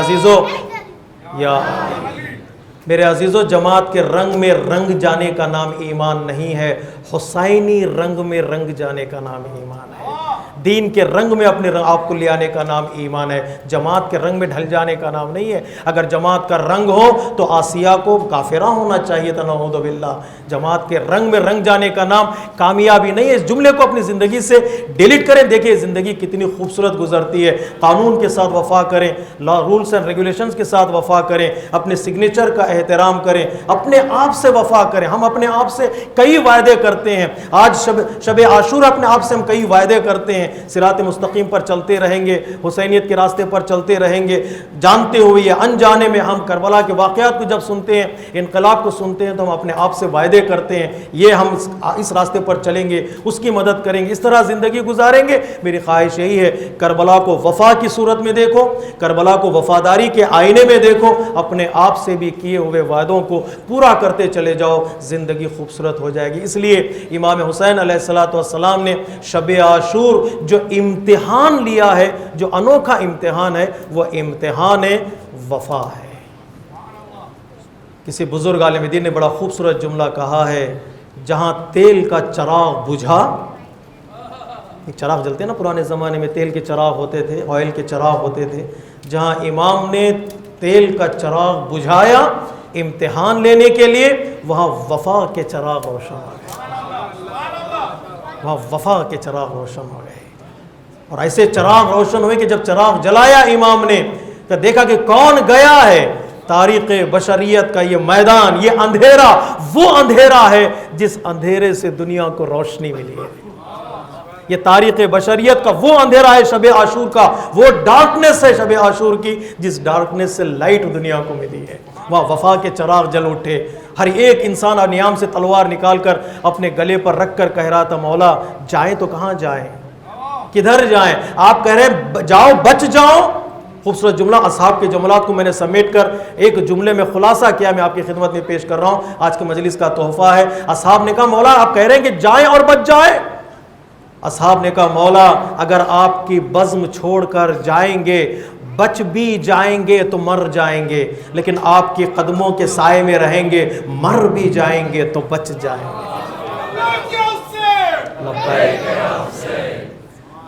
عزیزو جماعت کے رنگ میں رنگ جانے کا نام ایمان نہیں ہے، حسینی رنگ میں رنگ جانے کا نام ایمان ہے. دین کے رنگ میں اپنے آپ کو لے آنے کا نام ایمان ہے، جماعت کے رنگ میں ڈھل جانے کا نام نہیں ہے. اگر جماعت کا رنگ ہو تو آسیہ کو کافرہ ہونا چاہیے تھا، نعوذ باللہ. جماعت کے رنگ میں رنگ جانے کا نام کامیابی نہیں ہے. اس جملے کو اپنی زندگی سے ڈیلیٹ کریں. دیکھیں زندگی کتنی خوبصورت گزرتی ہے. قانون کے ساتھ وفا کریں، لا رولز اینڈ ریگولیشنز کے ساتھ وفا کریں، اپنے سگنیچر کا احترام کریں، اپنے آپ سے وفا کریں. ہم اپنے آپ سے کئی وعدے کرتے ہیں. آج شب عاشورہ اپنے آپ سے ہم کئی وعدے کرتے ہیں. صراط مستقیم پر چلتے رہیں گے، حسینیت کے راستے پر چلتے رہیں گے، جانتے ہوئے یا انجانے میں. ہم کربلا کے واقعات کو جب سنتے ہیں، انقلاب کو سنتے ہیں تو ہم اپنے آپ سے وعدے کرتے ہیں یہ ہم اس راستے پر چلیں گے، اس کی مدد کریں گے، اس طرح زندگی گزاریں گے. میری خواہش یہی ہے کربلا کو وفا کی صورت میں دیکھو، کربلا کو وفاداری کے آئینے میں دیکھو، اپنے آپ سے بھی کیے ہوئے وعدوں کو پورا کرتے چلے جاؤ، زندگی خوبصورت ہو جائے گی. اس لیے امام حسین علیہ السلام نے شب عاشور جو امتحان لیا ہے، جو انوکھا امتحان ہے، وہ امتحان وفا ہے. کسی بزرگ عالم دین نے بڑا خوبصورت جملہ کہا ہے، جہاں تیل کا چراغ بجھا، چراغ جلتے ہیں نا پرانے زمانے میں تیل کے چراغ ہوتے تھے، آئل کے چراغ ہوتے تھے، جہاں امام نے تیل کا چراغ بجھایا امتحان لینے کے لیے، وہاں وفا کے چراغ روشن ہو گئے. وہاں وفا کے چراغ روشن ہو گئے. اور ایسے چراغ روشن ہوئے کہ جب چراغ جلایا امام نے تو دیکھا کہ کون گیا ہے. تاریخ بشریت کا یہ میدان، یہ اندھیرا وہ اندھیرا ہے جس اندھیرے سے دنیا کو روشنی ملی ہے. یہ تاریخ بشریت کا وہ اندھیرا ہے شب عاشور کا، وہ ڈارکنیس ہے شب عاشور کی جس ڈارکنیس سے لائٹ دنیا کو ملی ہے. وہاں وفا کے چراغ جل اٹھے. ہر ایک انسان نیام سے تلوار نکال کر اپنے گلے پر رکھ کر کہہ رہا تھا مولا جائیں تو کہاں جائیں، کدھر جائیں. آپ کہہ رہے ہیں جاؤ بچ جاؤ. خوبصورت جملہ اصحاب کے جملات کو میں نے سمیٹ کر ایک جملے میں خلاصہ کیا، میں آپ کی خدمت میں پیش کر رہا ہوں. آج کے مجلس کا تحفہ ہے. اصحاب نے کہا مولا آپ کہہ رہے ہیں کہ جائیں اور بچ جائیں. اصحاب نے کہا مولا اگر آپ کی بزم چھوڑ کر جائیں گے بچ بھی جائیں گے تو مر جائیں گے، لیکن آپ کے قدموں کے سائے میں رہیں گے مر بھی جائیں گے تو بچ جائیں گے.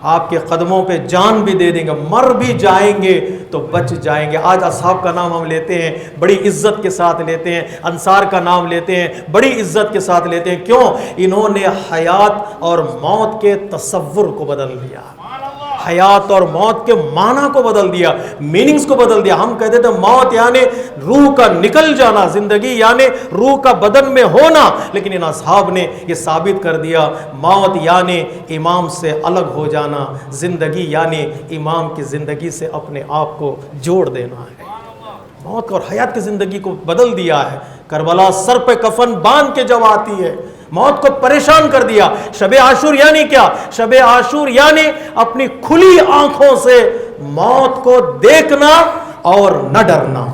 آپ کے قدموں پہ جان بھی دے دیں گے، مر بھی جائیں گے تو بچ جائیں گے. آج اصحاب کا نام ہم لیتے ہیں بڑی عزت کے ساتھ لیتے ہیں، انصار کا نام لیتے ہیں بڑی عزت کے ساتھ لیتے ہیں. کیوں؟ انہوں نے حیات اور موت کے تصور کو بدل دیا. حیات اور موت کے معنی کو بدل دیا، میننگز کو بدل دیا۔ ہم کہتے تھے موت یعنی روح کا نکل جانا، زندگی یعنی روح کا بدن میں ہونا، لیکن ان اصحاب نے یہ ثابت کر دیا موت یعنی امام سے الگ ہو جانا، زندگی یعنی امام کی زندگی سے اپنے آپ کو جوڑ دینا ہے۔ موت اور حیات کی زندگی کو بدل دیا ہے۔ کربلا سر پہ کفن باندھ کے جب آتی ہے، موت کو پریشان کر دیا۔ شب عاشور یعنی کیا؟ شب عاشور یعنی اپنی کھلی آنکھوں سے موت کو دیکھنا اور نہ ڈرنا۔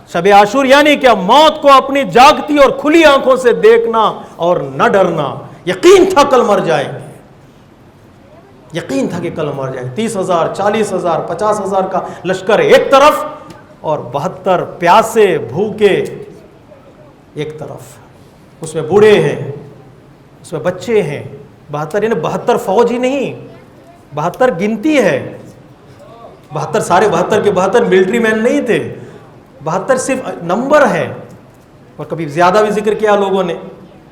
شب عاشور یعنی کیا؟ موت کو اپنی جاگتی اور کھلی آنکھوں سے دیکھنا اور نہ ڈرنا۔ یقین تھا کل مر جائیں گے، یقین تھا کہ کل مر جائیں۔ 30,000 40,000 50,000 کا لشکر ایک طرف اور 72 پیاسے بھوکے ایک طرف، اس میں بوڑھے ہیں، اس میں بچے ہیں۔ 72 یعنی 72 فوج ہی نہیں، 72 گنتی ہے۔ 72 سارے 72 کے 72 ملٹری مین نہیں تھے، 72 صرف نمبر ہے، اور کبھی زیادہ بھی ذکر کیا لوگوں نے،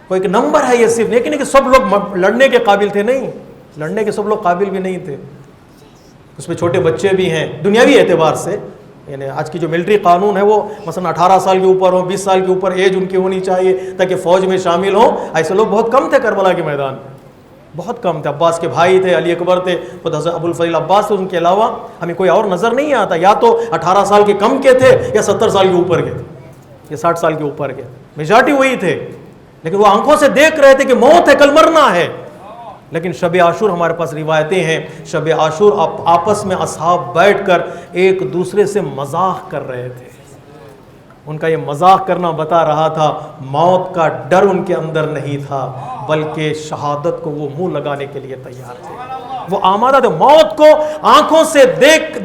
کوئی ایک نمبر ہے یہ صرف، لیکن کہ سب لوگ لڑنے کے قابل تھے نہیں، لڑنے کے سب لوگ قابل بھی نہیں تھے، اس میں چھوٹے بچے بھی ہیں۔ دنیاوی اعتبار سے یعنی آج کی جو ملٹری قانون ہے وہ مثلا 18 سال کے اوپر ہو، 20 سال کے اوپر ایج ان کی ہونی چاہیے تاکہ فوج میں شامل ہوں، ایسے لوگ بہت کم تھے کربلا کے میدان میں، بہت کم تھے۔ عباس کے بھائی تھے، علی اکبر تھے، خود حضرت ابو الفضل عباس تھے، ان کے علاوہ ہمیں کوئی اور نظر نہیں آتا، یا تو 18 سال کے کم کے تھے یا 70 سال کے اوپر کے تھے یا 60 سال کے اوپر کے، میجارٹی وہی تھے، لیکن وہ آنکھوں سے دیکھ رہے تھے کہ موت ہے، کل مرنا ہے۔ لیکن شب عاشور ہمارے پاس روایتیں ہیں، شب عاشور آپس میں اصحاب بیٹھ کر ایک دوسرے سے مذاق کر رہے تھے۔ ان کا یہ مذاق کرنا بتا رہا تھا موت کا ڈر ان کے اندر نہیں تھا، بلکہ شہادت کو وہ منہ لگانے کے لیے تیار تھے، وہ آمادہ تھے۔ موت کو آنکھوں سے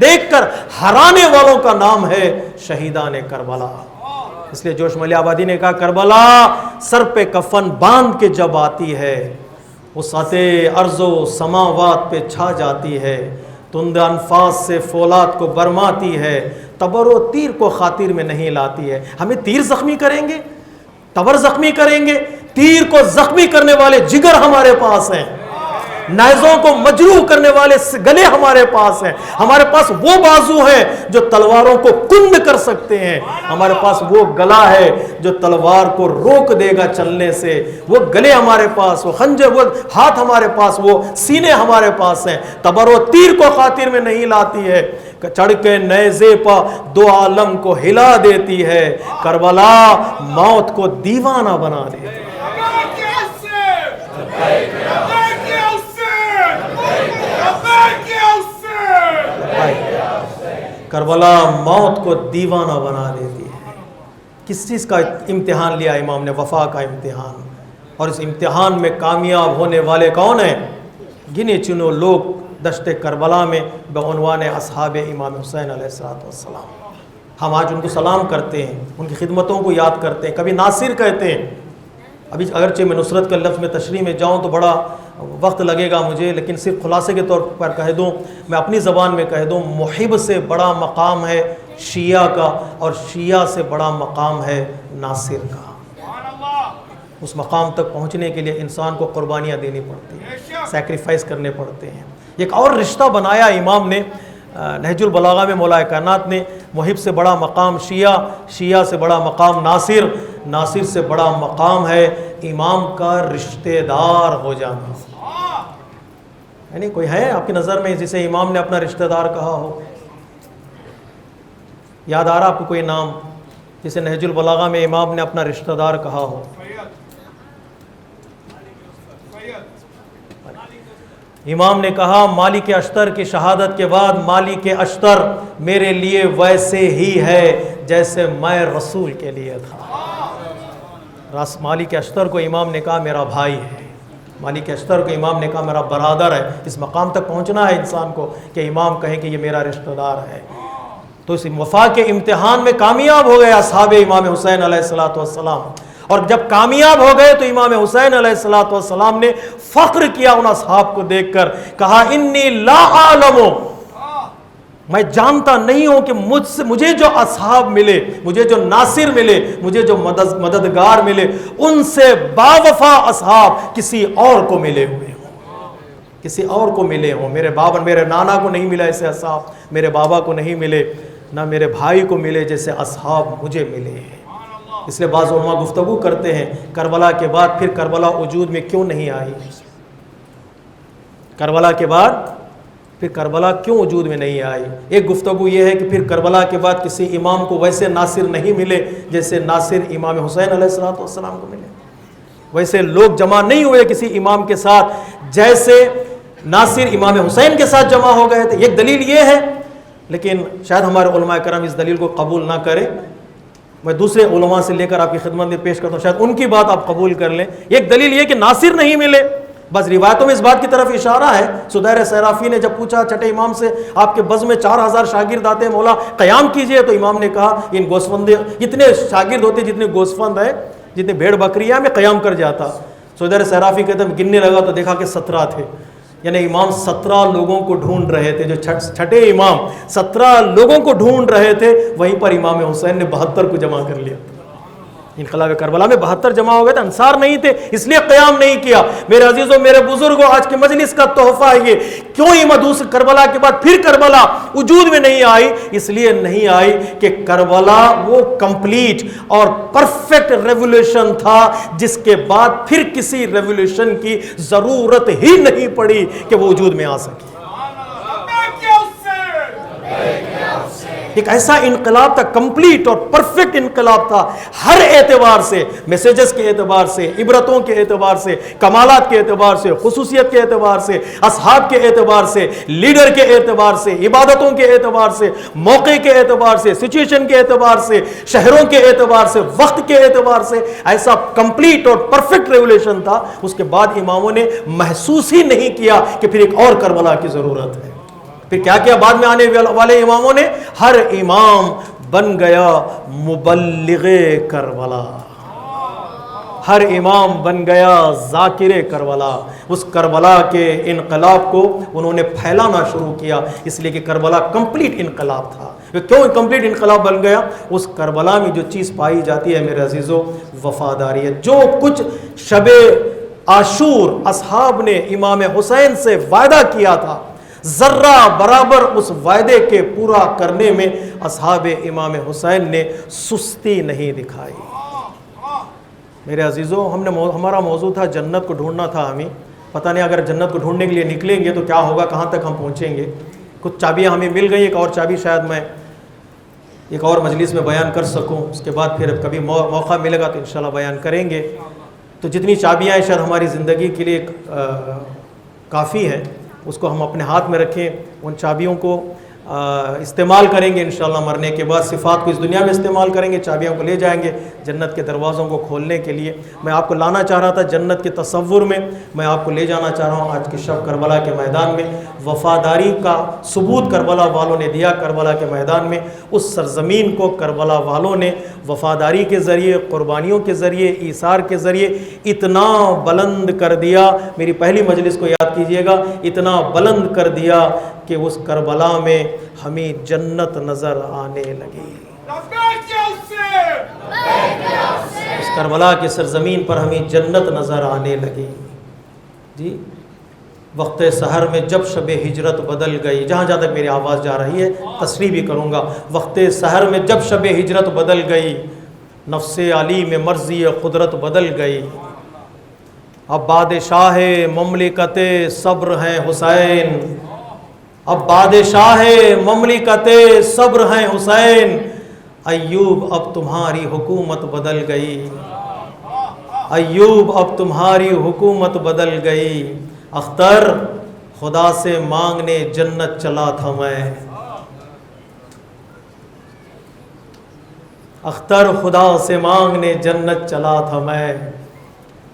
دیکھ کر ہرانے والوں کا نام ہے شہیدان کربلا۔ اس لیے جوش ملی آبادی نے کہا کربلا سر پہ کفن باندھ کے جب آتی ہے، وسعت ارض و سماوات پہ چھا جاتی ہے، تند انفاس سے فولاد کو برماتی ہے، تبر و تیر کو خاطر میں نہیں لاتی ہے۔ ہمیں تیر زخمی کریں گے، تبر زخمی کریں گے، تیر کو زخمی کرنے والے جگر ہمارے پاس ہیں، نیزوں کو مجروح کرنے والے گلے ہمارے پاس ہیں، ہمارے پاس وہ بازو ہیں جو تلواروں کو کند کر سکتے ہیں، ہمارے پاس وہ گلا ہے جو تلوار کو روک دے گا چلنے سے، وہ گلے ہمارے پاس، وہ خنجر، وہ ہاتھ ہمارے پاس، وہ سینے ہمارے پاس ہیں، تبر و تیر کو خاطر میں نہیں لاتی ہے، چڑھ کے نیزے پا دو عالم کو ہلا دیتی ہے، کربلا موت کو دیوانہ بنا دیتی ہے۔ کربلا موت کو دیوانہ بنا دیتی ہے۔ کس چیز کا امتحان لیا امام نے؟ وفا کا امتحان، اور اس امتحان میں کامیاب ہونے والے کون ہیں؟ گنے چنے لوگ دشت کربلا میں بعنوان اصحاب امام حسین علیہ السلام۔ ہم آج ان کو سلام کرتے ہیں، ان کی خدمتوں کو یاد کرتے ہیں، کبھی ناصر کہتے ہیں۔ ابھی اگرچہ میں نصرت کے لفظ میں تشریح میں جاؤں تو بڑا وقت لگے گا مجھے، لیکن صرف خلاصے کے طور پر کہہ دوں، میں اپنی زبان میں کہہ دوں، محب سے بڑا مقام ہے شیعہ کا، اور شیعہ سے بڑا مقام ہے ناصر کا۔ اس مقام تک پہنچنے کے لیے انسان کو قربانیاں دینی پڑتی ہیں، سیکریفائس کرنے پڑتے ہیں۔ ایک اور رشتہ بنایا امام نے نہج البلاغہ میں، مولا کائنات نے، محب سے بڑا مقام شیعہ، شیعہ سے بڑا مقام ناصر، ناصر سے بڑا مقام ہے امام کا رشتہ دار ہو جانا۔ یعنی کوئی ہے آپ کی نظر میں جسے امام نے اپنا رشتہ دار کہا ہو؟ یاد آ رہا آپ کو کوئی نام جسے نہج البلاغہ میں امام نے اپنا رشتہ دار کہا ہو؟ امام نے کہا مالک اشتر کی شہادت کے بعد مالک اشتر میرے لیے ویسے ہی ہے جیسے میں رسول کے لیے تھا۔ مالک اشتر کو امام نے کہا میرا بھائی ہے، مالک اشتر کو امام نے کہا میرا برادر ہے۔ اس مقام تک پہنچنا ہے انسان کو کہ امام کہیں کہ یہ میرا رشتہ دار ہے۔ تو اس وفا کے امتحان میں کامیاب ہو گئے اصحاب امام حسین علیہ السلام، اور جب کامیاب ہو گئے تو امام حسین علیہ السلام نے فخر کیا ان اصحاب کو دیکھ کر، کہا انی لا اعلم، میں جانتا نہیں ہوں کہ مجھے جو اصحاب ملے، مجھے جو ناصر ملے، مجھے جو مددگار ملے، ان سے باوفا اصحاب کسی اور کو ملے ہوئے ہوں۔ کسی اور کو ملے ہوں، میرے نانا کو نہیں ملا ایسے اصحاب، میرے بابا کو نہیں ملے، نہ میرے بھائی کو ملے جیسے اصحاب مجھے ملے ہیں۔ اس لیے بعض علماء گفتگو کرتے ہیں کربلا کے بعد پھر کربلا وجود میں کیوں نہیں آئی؟ کربلا کے بعد پھر کربلا کیوں وجود میں نہیں آئی؟ ایک گفتگو یہ ہے کہ پھر کربلا کے بعد کسی امام کو ویسے ناصر نہیں ملے جیسے ناصر امام حسین علیہ السلام کو ملے، ویسے لوگ جمع نہیں ہوئے کسی امام کے ساتھ جیسے ناصر امام حسین کے ساتھ جمع ہو گئے تھے۔ ایک دلیل یہ ہے، لیکن شاید ہمارے علماء کرام اس دلیل کو قبول نہ کریں، میں دوسرے علماء سے لے کر آپ کی خدمت میں پیش کرتا ہوں، شاید ان کی بات آپ قبول کر لیں۔ ایک دلیل یہ کہ ناصر نہیں ملے، بس روایتوں میں اس بات کی طرف اشارہ ہے۔ سدیر صرافی نے جب پوچھا چھٹے امام سے آپ کے بز میں 4000 شاگرد آتے ہیں، مولا قیام کیجئے، تو امام نے کہا ان گوسفند اتنے شاگرد ہوتے جتنے گوسفند ہیں، جتنے بھیڑ بکریاں، میں قیام کر جاتا۔ سدیر صرافی کہتے ہیں گننے لگا تو دیکھا کہ 17 تھے، یعنی امام 17 لوگوں کو ڈھونڈ رہے تھے، جو چھٹے امام 17 لوگوں کو ڈھونڈ رہے تھے، وہیں پر امام حسین نے 72 کو جمع کر لیا۔ انقلاب کربلا میں 72 جمع ہو گئے تھے، انصار نہیں تھے، اس لیے قیام نہیں کیا۔ میرے عزیزوں، میرے بزرگوں، آج کے مجلس کا تحفہ ہے یہ، کیوں دوسرے کربلا کے بعد پھر کربلا وجود میں نہیں آئی؟ اس لیے نہیں آئی کہ کربلا وہ کمپلیٹ اور پرفیکٹ ریولیوشن تھا جس کے بعد پھر کسی ریولیوشن کی ضرورت ہی نہیں پڑی کہ وہ وجود میں آ سکے۔ ایک ایسا انقلاب تھا، کمپلیٹ اور پرفیکٹ انقلاب تھا، ہر اعتبار سے، میسیجز کے اعتبار سے، عبرتوں کے اعتبار سے، کمالات کے اعتبار سے، خصوصیت کے اعتبار سے، اصحاب کے اعتبار سے، لیڈر کے اعتبار سے، عبادتوں کے اعتبار سے، موقع کے اعتبار سے، سچویشن کے اعتبار سے، شہروں کے اعتبار سے، وقت کے اعتبار سے، ایسا کمپلیٹ اور پرفیکٹ ریولیوشن تھا۔ اس کے بعد اماموں نے محسوس ہی نہیں کیا کہ پھر ایک اور کربلا کی ضرورت ہے۔ پھر کیا کیا بعد میں آنے والے اماموں نے؟ ہر امام بن گیا مبلغ کربلا، ہر امام بن گیا ذاکر کربلا۔ اس کربلا کے انقلاب کو انہوں نے پھیلانا شروع کیا، اس لیے کہ کربلا کمپلیٹ انقلاب تھا۔ کیوں کمپلیٹ انقلاب بن گیا؟ اس کربلا میں جو چیز پائی جاتی ہے میرے عزیزوں، وفاداریت۔ جو کچھ شب عاشور اصحاب نے امام حسین سے وعدہ کیا تھا، ذرہ برابر اس وعدے کے پورا کرنے میں اصحاب امام حسین نے سستی نہیں دکھائی۔ میرے عزیزوں، ہمارا موضوع تھا جنت کو ڈھونڈنا تھا ہمیں، پتہ نہیں اگر جنت کو ڈھونڈنے کے لیے نکلیں گے تو کیا ہوگا، کہاں تک ہم پہنچیں گے۔ کچھ چابیاں ہمیں مل گئی، ایک اور چابی شاید میں ایک اور مجلس میں بیان کر سکوں، اس کے بعد پھر کبھی موقع ملے گا تو انشاءاللہ بیان کریں گے۔ تو جتنی چابیاں ہیں شاید ہماری زندگی کے لیے کافی ہیں، اس کو ہم اپنے ہاتھ میں رکھیں، ان چابیوں کو استعمال کریں گے انشاءاللہ۔ مرنے کے بعد صفات کو اس دنیا میں استعمال کریں گے، چابیوں کو لے جائیں گے جنت کے دروازوں کو کھولنے کے لیے۔ میں آپ کو لانا چاہ رہا تھا جنت کے تصور میں، میں آپ کو لے جانا چاہ رہا ہوں آج کی شب کربلا کے میدان میں۔ وفاداری کا ثبوت کربلا والوں نے دیا کربلا کے میدان میں۔ اس سرزمین کو کربلا والوں نے وفاداری کے ذریعے، قربانیوں کے ذریعے، ایثار کے ذریعے اتنا بلند کر دیا، میری پہلی مجلس کو یاد کیجئے گا، اتنا بلند کر دیا کہ اس کربلا میں ہمیں جنت نظر آنے لگی۔ اس کربلا کی سرزمین پر ہمیں جنت نظر آنے لگی۔ جی، وقت سحر میں جب شب ہجرت بدل گئی، جہاں جہاں تک میری آواز جا رہی ہے تصریح بھی کروں گا، وقت سحر میں جب شب ہجرت بدل گئی، نفس علی میں مرضی قدرت بدل گئی، اب بادشاہ مملکت صبر ہیں حسین، اب بادشاہ مملکت صبر ہیں حسین، ایوب اب تمہاری حکومت بدل گئی، ایوب اب تمہاری حکومت بدل گئی، اختر خدا سے مانگنے جنت چلا تھا میں، اختر خدا سے مانگنے جنت چلا تھا میں،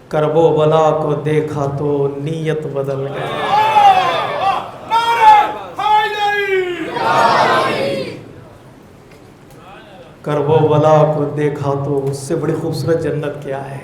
کرب و بلا کو دیکھا تو نیت بدل گئی۔ کرب و بلا کو دیکھا تو اس سے بڑی خوبصورت جنت کیا ہے؟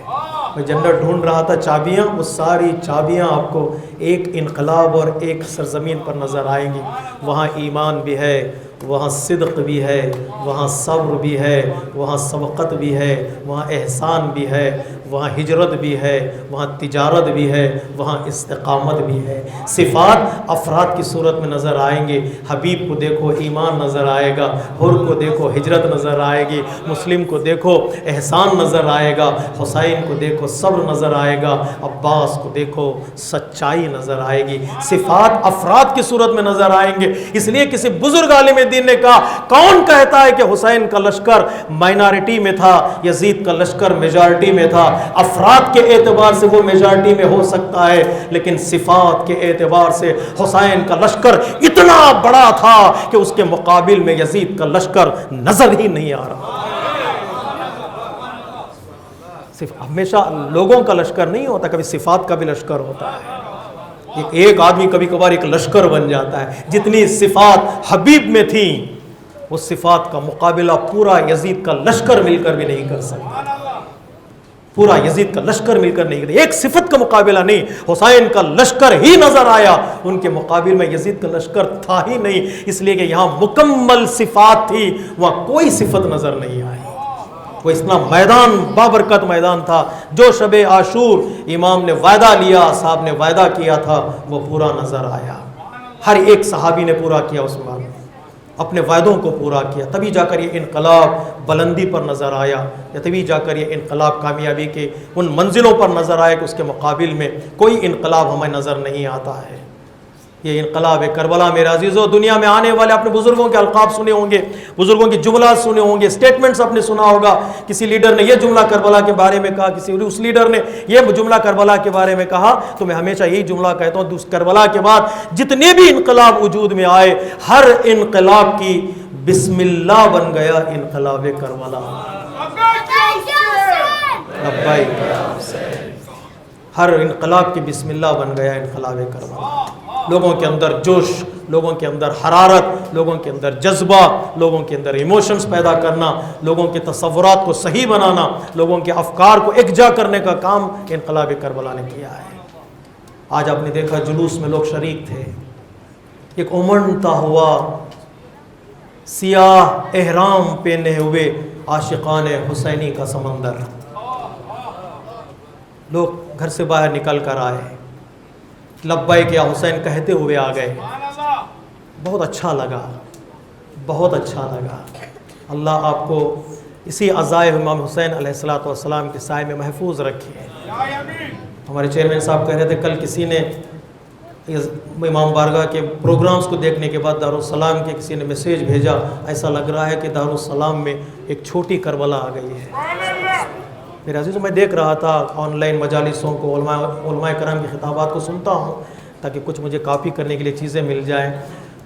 میں جنت ڈھونڈ رہا تھا، چابیاں، وہ ساری چابیاں آپ کو ایک انقلاب اور ایک سرزمین پر نظر آئیں گی۔ وہاں ایمان بھی ہے، وہاں صدق بھی ہے، وہاں صبر بھی ہے، وہاں سبقت بھی ہے، وہاں احسان بھی ہے، وہاں ہجرت بھی ہے، وہاں تجارت بھی ہے، وہاں استقامت بھی ہے۔ صفات افراد کی صورت میں نظر آئیں گے۔ حبیب کو دیکھو ایمان نظر آئے گا، حر کو دیکھو ہجرت نظر آئے گی، مسلم کو دیکھو احسان نظر آئے گا، حسین کو دیکھو صبر نظر آئے گا، عباس کو دیکھو سچائی نظر آئے گی۔ صفات افراد کی صورت میں نظر آئیں گے۔ اس لیے کسی بزرگ عالم دین نے کہا، کون کہتا ہے کہ حسین کا لشکر مائنارٹی میں تھا، یزید کا لشکر میجارٹی میں تھا؟ افراد کے اعتبار سے وہ میجارٹی میں ہو سکتا ہے، لیکن صفات کے اعتبار سے حسین کا لشکر اتنا بڑا تھا کہ اس کے مقابل میں یزید کا لشکر نظر ہی نہیں آ رہا۔ صرف ہمیشہ لوگوں کا لشکر نہیں ہوتا، کبھی صفات کا بھی لشکر ہوتا ہے۔ ایک آدمی کبھی کبھار ایک لشکر بن جاتا ہے۔ جتنی صفات حبیب میں تھیں، اس صفات کا مقابلہ پورا یزید کا لشکر مل کر بھی نہیں کر سکتا۔ پورا یزید کا لشکر مل کر نہیں کرے، ایک صفت کا مقابلہ نہیں۔ حسین کا لشکر ہی نظر آیا، ان کے مقابل میں یزید کا لشکر تھا ہی نہیں، اس لیے کہ یہاں مکمل صفات تھی، وہاں کوئی صفت نظر نہیں آئی۔ وہ اتنا میدان بابرکت میدان تھا، جو شب عاشور امام نے وعدہ لیا، صاحب نے وعدہ کیا تھا، وہ پورا نظر آیا۔ ہر ایک صحابی نے پورا کیا، اس میں اپنے وعدوں کو پورا کیا، تبھی جا کر یہ انقلاب بلندی پر نظر آیا، یا تبھی جا کر یہ انقلاب کامیابی کے ان منزلوں پر نظر آیا کہ اس کے مقابل میں کوئی انقلاب ہمیں نظر نہیں آتا ہے۔ یہ انقلاب کربلا میرے عزیزو، دنیا میں آنے والے اپنے بزرگوں کے القاب سنے ہوں گے، بزرگوں کی جملات سنے ہوں گے، سٹیٹمنٹس آپ نے سنا ہوگا، کسی لیڈر نے یہ جملہ کربلا کے بارے میں کہا، کسی اس لیڈر نے یہ جملہ کربلا کے بارے میں کہا۔ تو میں ہمیشہ یہی جملہ کہتا ہوں، کربلا کے بعد جتنے بھی انقلاب وجود میں آئے، ہر انقلاب کی بسم اللہ بن گیا انقلاب کربلا۔ ہر انقلاب کی بسم اللہ بن گیا انقلاب کربلا۔ لوگوں کے اندر جوش، لوگوں کے اندر حرارت، لوگوں کے اندر جذبہ، لوگوں کے اندر ایموشنز پیدا کرنا، لوگوں کے تصورات کو صحیح بنانا، لوگوں کے افکار کو یکجا کرنے کا کام انقلاب کربلا نے کیا ہے۔ آج آپ نے دیکھا جلوس میں لوگ شریک تھے، ایک امنڈتا ہوا سیاہ احرام پہنے ہوئے عاشقان حسینی کا سمندر، لوگ گھر سے باہر نکل کر آئے، لبیک یا حسین کہتے ہوئے آ گئے۔ بہت اچھا لگا، بہت اچھا لگا۔ اللہ آپ کو اسی عزائے امام حسین علیہ السلام کے سائے میں محفوظ رکھے۔ ہمارے چیئرمین صاحب کہہ رہے تھے، کل کسی نے امام بارگاہ کے پروگرامز کو دیکھنے کے بعد دارالسلام کے کسی نے میسیج بھیجا، ایسا لگ رہا ہے کہ دارالسلام میں ایک چھوٹی کربلا آ گئی ہے۔ میرے عزیزوں، میں دیکھ رہا تھا آن لائن مجالسوں کو، علماء کرام کی خطابات کو سنتا ہوں تاکہ کچھ مجھے کاپی کرنے کے لیے چیزیں مل جائیں،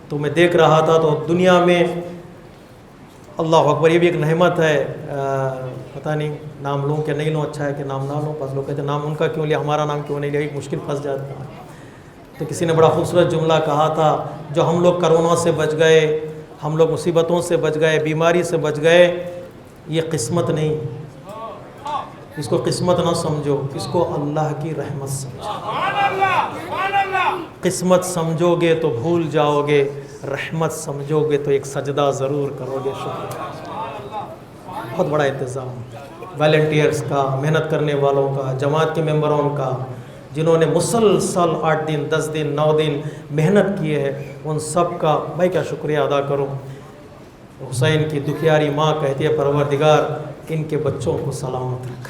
تو میں دیکھ رہا تھا تو دنیا میں اللہ اکبر، یہ بھی ایک نعمت ہے۔ پتہ نہیں نام لوں کہ نہیں لوں، اچھا ہے کہ نام نہ لوں، بس لوگ کہتے ہیں نام ان کا کیوں لیا، ہمارا نام کیوں نہیں لیا، ایک مشکل پھنس جاتا ہے۔ تو کسی نے بڑا خوبصورت جملہ کہا تھا، جو ہم لوگ کرونا سے بچ گئے، ہم لوگ مصیبتوں سے بچ گئے، بیماری سے بچ گئے، یہ قسمت نہیں، اس کو قسمت نہ سمجھو، اس کو اللہ کی رحمت سمجھو۔ قسمت سمجھو گے تو بھول جاؤ گے، رحمت سمجھو گے تو ایک سجدہ ضرور کرو گے۔ شکریہ، بہت بڑا انتظام والنٹیئرز کا، محنت کرنے والوں کا، جماعت کے ممبروں کا، جنہوں نے مسلسل 8 دن 10 دن 9 دن محنت کی ہے، ان سب کا میں کیا شکریہ ادا کروں۔ حسین کی دکھیاری ماں کہتی ہے، پروردگار ان کے بچوں کو سلامت رکھ۔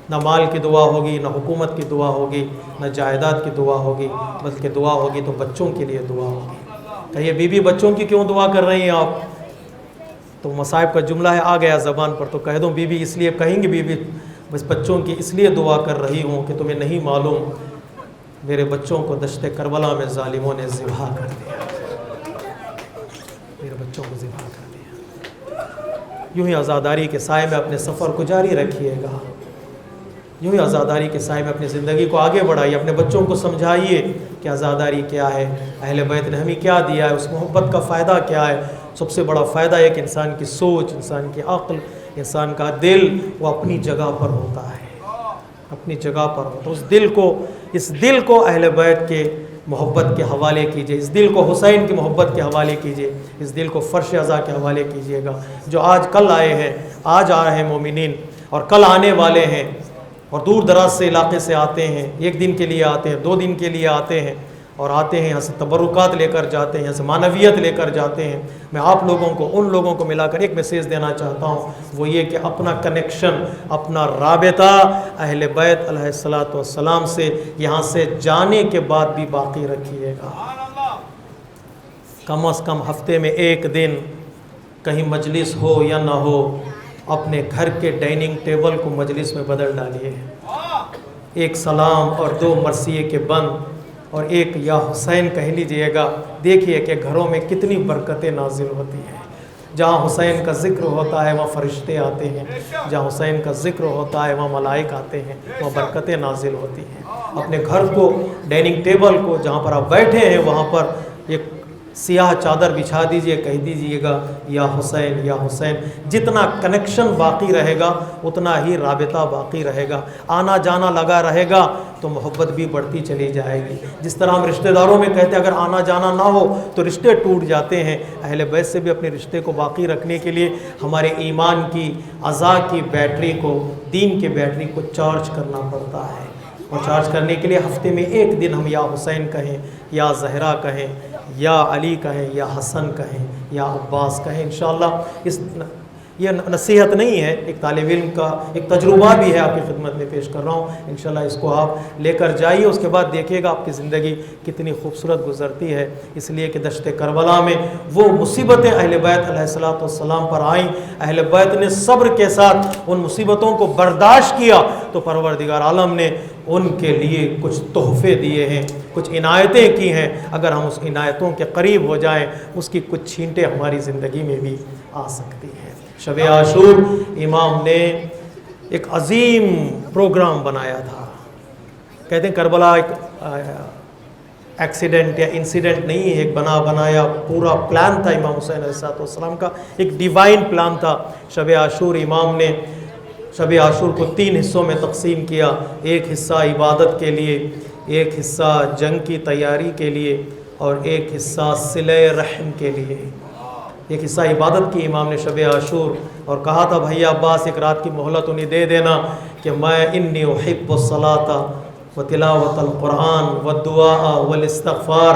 نہ مال کی دعا ہوگی، نہ حکومت کی دعا ہوگی، نہ جائیداد کی دعا ہوگی، بلکہ دعا ہوگی تو بچوں کے لیے دعا ہوگی۔ کہیے بی بی بچوں کی کیوں دعا کر رہی ہیں آپ؟ تو مصائب کا جملہ ہے، آ گیا زبان پر تو کہہ دوں، بی بی اس لیے کہیں گے، بی بی بس بچوں کی اس لیے دعا کر رہی ہوں کہ تمہیں نہیں معلوم میرے بچوں کو دشت کربلا میں ظالموں نے ذبح کر دیا، میرے بچوں کو ذبح کر دیا۔ یوں ہی عزاداری کے سائے میں اپنے سفر کو جاری رکھیے گا، یوں ہی عزاداری کے سائے میں اپنی زندگی کو آگے بڑھائیے، اپنے بچوں کو سمجھائیے کہ عزاداری کیا ہے، اہل بیت نے ہمیں کیا دیا ہے، اس محبت کا فائدہ کیا ہے۔ سب سے بڑا فائدہ ہے کہ انسان کی سوچ، انسان کی عقل، انسان کا دل وہ اپنی جگہ پر ہوتا ہے، اپنی جگہ پر ہوتا ہے۔ اس دل کو اہل بیت کے محبت کے حوالے کیجئے، اس دل کو حسین کی محبت کے حوالے کیجئے، اس دل کو فرش عزا کے حوالے کیجئے گا۔ جو آج کل آئے ہیں، آج آ رہے ہیں مومنین اور کل آنے والے ہیں، اور دور دراز سے علاقے سے آتے ہیں، 1 دن کے لیے آتے ہیں، 2 دن کے لیے آتے ہیں، اور آتے ہیں یہاں سے تبرکات لے کر جاتے ہیں، یہاں سے معنویت لے کر جاتے ہیں۔ میں آپ لوگوں کو، ان لوگوں کو ملا کر ایک میسیج دینا چاہتا ہوں، وہ یہ کہ اپنا کنیکشن، اپنا رابطہ اہل بیت علیہ الصلاۃ والسلام سے یہاں سے جانے کے بعد بھی باقی رکھیے گا۔ کم از کم ہفتے میں 1 دن کہیں مجلس ہو یا نہ ہو، اپنے گھر کے ڈائننگ ٹیبل کو مجلس میں بدل ڈالیے۔ 1 سلام اور 2 مرثیے کے بند اور 1 یا حسین کہہ لیجئے گا۔ دیکھیے کہ گھروں میں کتنی برکتیں نازل ہوتی ہیں۔ جہاں حسین کا ذکر ہوتا ہے وہاں فرشتے آتے ہیں، جہاں حسین کا ذکر ہوتا ہے وہاں ملائک آتے ہیں، وہاں برکتیں نازل ہوتی ہیں۔ اپنے گھر کو، ڈائننگ ٹیبل کو، جہاں پر آپ بیٹھے ہیں وہاں پر ایک سیاہ چادر بچھا دیجئے، کہہ دیجئے گا یا حسین یا حسین۔ جتنا کنیکشن باقی رہے گا اتنا ہی رابطہ باقی رہے گا، آنا جانا لگا رہے گا تو محبت بھی بڑھتی چلی جائے گی۔ جس طرح ہم رشتہ داروں میں کہتے ہیں اگر آنا جانا نہ ہو تو رشتے ٹوٹ جاتے ہیں، اہل بیت سے بھی اپنے رشتے کو باقی رکھنے کے لیے ہمارے ایمان کی، عزا کی بیٹری کو، دین کی بیٹری کو چارج کرنا پڑتا ہے، اور چارج کرنے کے لیے ہفتے میں 1 دن ہم یا حسین کہیں، یا زہرا کہیں، یا علی کہیں، یا حسن کہیں، یا عباس کہیں۔ انشاءاللہ یہ نصیحت نہیں ہے، ایک طالب علم کا ایک تجربہ بھی ہے، آپ کی خدمت میں پیش کر رہا ہوں۔ انشاءاللہ اس کو آپ لے کر جائیے، اس کے بعد دیکھیے گا آپ کی زندگی کتنی خوبصورت گزرتی ہے۔ اس لیے کہ دشت کربلا میں وہ مصیبتیں اہل بیت علیہ الصلوۃ والسلام پر آئیں، اہل بیت نے صبر کے ساتھ ان مصیبتوں کو برداشت کیا، تو پروردگار عالم نے ان کے لیے کچھ تحفے دیے ہیں، کچھ عنایتیں کی ہیں۔ اگر ہم اس عنایتوں کے قریب ہو جائیں، اس کی کچھ چھینٹیں ہماری زندگی میں بھی آ سکتی ہیں۔ شب عاشور امام نے ایک عظیم پروگرام بنایا تھا۔ کہتے ہیں کربلا ایک ایکسیڈنٹ یا انسیڈنٹ نہیں ہے، ایک بنا بنایا پورا پلان تھا امام حسین علیہ السلام کا، ایک ڈیوائن پلان تھا۔ شب عاشور امام نے شب عاشور کو 3 حصوں میں تقسیم کیا، 1 حصہ عبادت کے لیے، 1 حصہ جنگ کی تیاری کے لیے، اور 1 حصہ صلہ رحم کے لیے۔ 1 حصہ عبادت کی امام نے شب عاشور، اور کہا تھا بھیا عباس 1 رات کی مہلت انہیں دے دینا کہ میں انی احب الصلاۃ و تلاوت القرآن و دعا والاستغفار،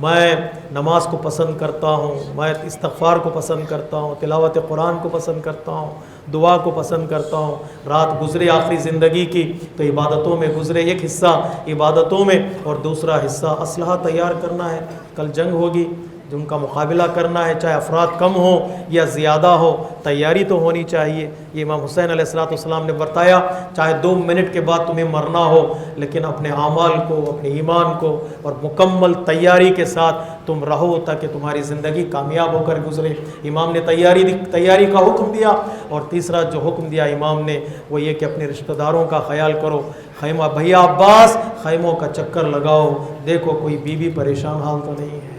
میں نماز کو پسند کرتا ہوں، میں استغفار کو پسند کرتا ہوں، تلاوت قرآن کو پسند کرتا ہوں، دعا کو پسند کرتا ہوں۔ رات گزرے آخری زندگی کی تو عبادتوں میں گزرے، 1 حصہ عبادتوں میں اور دوسرا حصہ اسلحہ تیار کرنا ہے، کل جنگ ہوگی، جن کا مقابلہ کرنا ہے، چاہے افراد کم ہوں یا زیادہ ہو، تیاری تو ہونی چاہیے۔ یہ امام حسین علیہ السلام نے بتایا، چاہے 2 منٹ کے بعد تمہیں مرنا ہو، لیکن اپنے اعمال کو، اپنے ایمان کو اور مکمل تیاری کے ساتھ تم رہو تاکہ تمہاری زندگی کامیاب ہو کر گزرے۔ امام نے تیاری کا حکم دیا، اور تیسرا جو حکم دیا امام نے وہ یہ کہ اپنے رشتہ داروں کا خیال کرو۔ خیمہ بھیا عباس، خیموں کا چکر لگاؤ، دیکھو کوئی بیوی پریشان حال تو نہیں ہے،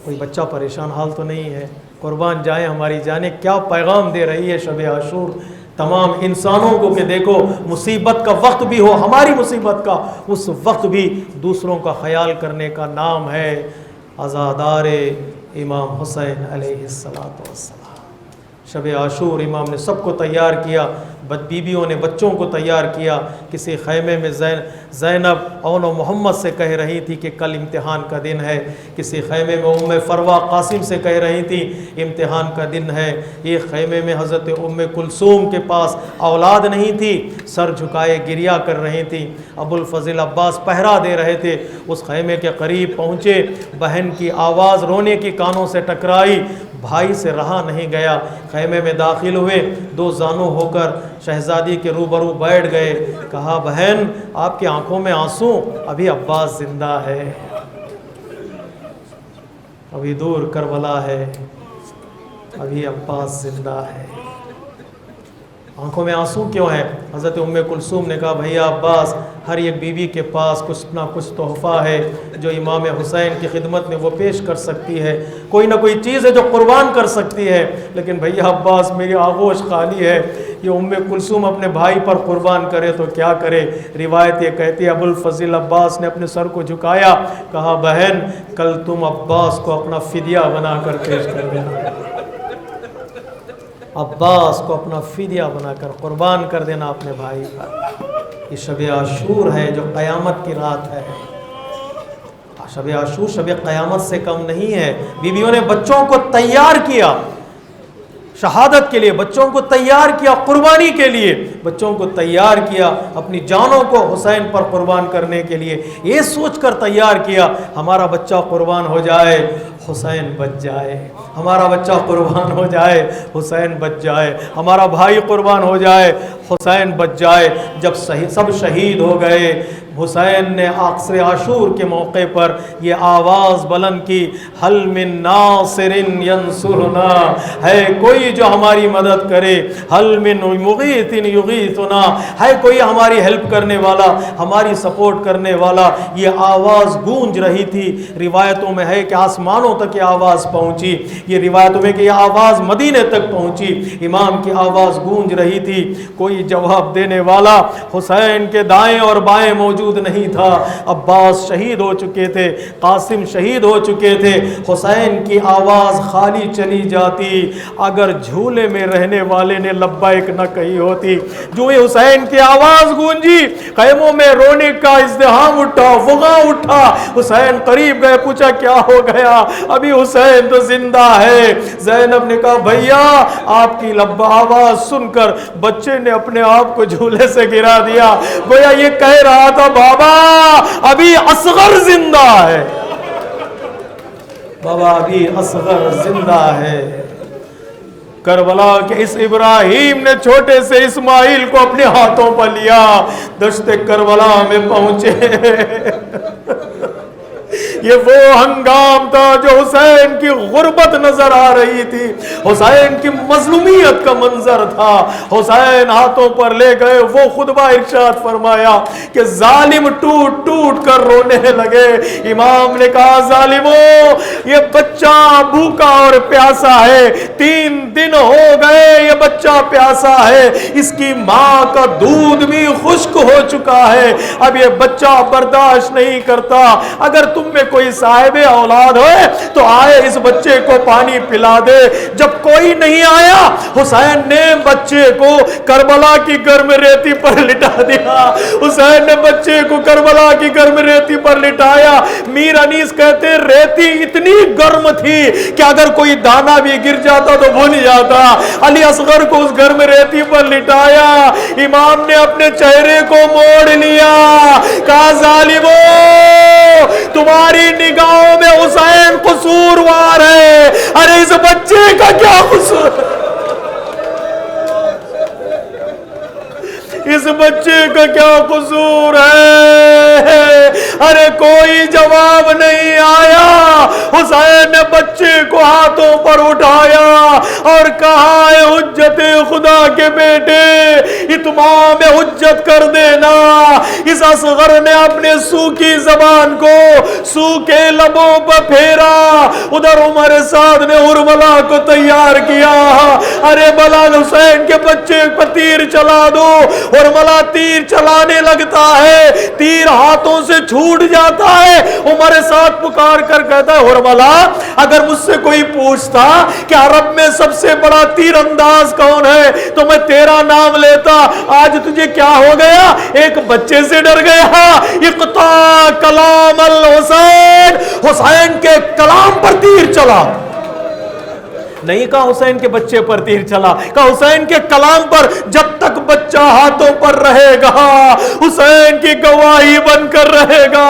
کوئی بچہ پریشان حال تو نہیں ہے۔ قربان جائیں ہماری جانیں کیا پیغام دے رہی ہے شب عاشور تمام انسانوں کو، کہ دیکھو مصیبت کا وقت بھی ہو، ہماری مصیبت کا، اس وقت بھی دوسروں کا خیال کرنے کا نام ہے عزادار امام حسین علیہ السلام۔ شب عاشور امام نے سب کو تیار کیا، بیویوں نے بچوں کو تیار کیا۔ کسی خیمے میں زینب اون و محمد سے کہہ رہی تھی کہ کل امتحان کا دن ہے، کسی خیمے میں ام فروا قاسم سے کہہ رہی تھی امتحان کا دن ہے، ایک خیمے میں حضرت ام کلثوم کے پاس اولاد نہیں تھی، سر جھکائے گریا کر رہی تھی، ابو الفضل عباس پہرا دے رہے تھے۔ اس خیمے کے قریب پہنچے، بہن کی آواز رونے کی کانوں سے ٹکرائی، بھائی سے رہا نہیں گیا، خیمے میں داخل ہوئے، 2 زانو ہو کر شہزادی کے روبرو بیٹھ گئے، کہا بہن آپ کی آنکھوں میں آنسو، ابھی عباس زندہ ہے، ابھی دور کربلا ہے، ابھی عباس زندہ ہے۔ آنکھوں میں آنسو کیوں ہیں؟ حضرت ام کلثوم نے کہا بھیا عباس، ہر ایک بیوی کے پاس کچھ نہ کچھ تحفہ ہے جو امام حسین کی خدمت میں وہ پیش کر سکتی ہے، کوئی نہ کوئی چیز ہے جو قربان کر سکتی ہے، لیکن بھیا عباس میری آغوش خالی ہے، یہ ام کلثوم اپنے بھائی پر قربان کرے تو کیا کرے؟ روایت یہ کہتی ہے ابو الفضل عباس نے اپنے سر کو جھکایا، کہا بہن کل تم عباس کو اپنا فدیہ بنا کر پیش کر دینا، عباس کو اپنا فدیہ بنا کر قربان کر دینا اپنے بھائی پر۔ یہ شب عاشور ہے جو قیامت کی رات ہے. شب عاشور شب قیامت سے کم نہیں ہے. بیویوں نے بچوں کو تیار کیا شہادت کے لیے، بچوں کو تیار کیا قربانی کے لیے، بچوں کو تیار کیا اپنی جانوں کو حسین پر قربان کرنے کے لیے. یہ سوچ کر تیار کیا ہمارا بچہ قربان ہو جائے حسین بچ جائے، ہمارا بچہ قربان ہو جائے حسین بچ جائے، ہمارا بھائی قربان ہو جائے حسین بچ جائے. جب سب شہید ہو گئے، حسین نے عصر عاشور کے موقع پر یہ آواز بلند کی، حل من ناصر ینصرنا، ہے کوئی جو ہماری مدد کرے، حل من مغیث یغیثنا، ہے کوئی ہماری ہیلپ کرنے والا، ہماری سپورٹ کرنے والا. یہ آواز گونج رہی تھی. روایتوں میں ہے کہ آسمانوں تک یہ آواز پہنچی، یہ روایتوں میں کہ یہ آواز مدینے تک پہنچی. امام کی آواز گونج رہی تھی، کوئی جواب دینے والا حسین کے دائیں اور بائیں موجود نہیں تھا. عباس شہید ہو چکے تھے، قاسم شہید ہو چکے تھے. حسین کی آواز خالی چلی جاتی اگر جھولے میں رہنے والے نے لبیک نہ کہی ہوتی. جو ہی حسین کی آواز گونجی خیموں میں رونے کا ازدحام اٹھا، فغاں اٹھا. حسین قریب گئے، پوچھا کیا ہو گیا؟ ابھی حسین تو زندہ ہے. زینب نے کہا بھیا آپ کی آواز سن کر بچے نے اپنے آپ کو جھولے سے گرا دیا. گویا یہ کہہ رہا تھا بابا ابھی اصغر زندہ ہے، بابا ابھی اصغر زندہ ہے. کربلا کے اس ابراہیم نے چھوٹے سے اسماعیل کو اپنے ہاتھوں پر لیا، دشت کربلا میں پہنچے. یہ وہ ہنگام تھا جو حسین کی غربت نظر آ رہی تھی، حسین کی مظلومیت کا منظر تھا. حسین ہاتھوں پر لے گئے. وہ خطبہ ارشاد فرمایا کہ ظالم ٹوٹ ٹوٹ کر رونے لگے. امام نے کہا ظالموں یہ بچہ بھوکا اور پیاسا ہے، 3 دن ہو گئے یہ بچہ پیاسا ہے، اس کی ماں کا دودھ بھی خشک ہو چکا ہے، اب یہ بچہ برداشت نہیں کرتا. اگر تم میں کوئی صاحب اولاد ہوئے تو آئے اس بچے کو پانی پلا دے. جب کوئی نہیں آیا حسین نے بچے کو کربلا کی گرم ریتی پر لٹا دیا. حسین نے بچے کو کربلا کی گرم ریتی پر لٹایا. میر انیس کہتے ریتی اتنی گرم تھی کہ اگر کوئی دانا بھی گر جاتا تو بھول جاتا. علی اصغر کو اس گرم ریتی پر لٹایا. امام نے اپنے چہرے کو موڑ لیا، کہا ظالمو تمہاری نگاہوں میں حسین قصوروار ہے، ارے اس بچے کا کیا قصور ہے؟ اس بچے کا کیا قصور ہے؟ ارے کوئی جواب نہیں آیا. حسین نے بچے کو ہاتھوں پر اٹھایا اور کہا اے حجت خدا کے بیٹے اتمام حجت کر دینا. اس اصغر نے اپنے سوکھی زبان کو سوکھے لبوں پر پھیرا. ادھر عمر سعد نے ارملا کو تیار کیا. ارے بلا حسین کے بچے پر تیر چلا دو. ارملا تیر چلانے لگتا ہے، تیر ہاتھوں سے چھوٹ جاتا ہے. عمر سعد پکار کر کہتا ہے ارملا اگر مجھ سے کوئی پوچھتا کہ عرب میں سب سے بڑا تیر انداز کون ہے تو میں تیرا نام لیتا. آج تجھے کیا ہو گیا؟ ایک بچے سے ڈر گیا. اقطع کلام الحسین، حسین کے کلام پر تیر چلا. نہیں کہا حسین کے بچے پر تیر چلا، کہا حسین کے کلام پر. جب تک بچہ ہاتھوں پر رہے گا حسین کی گواہی بن کر رہے گا،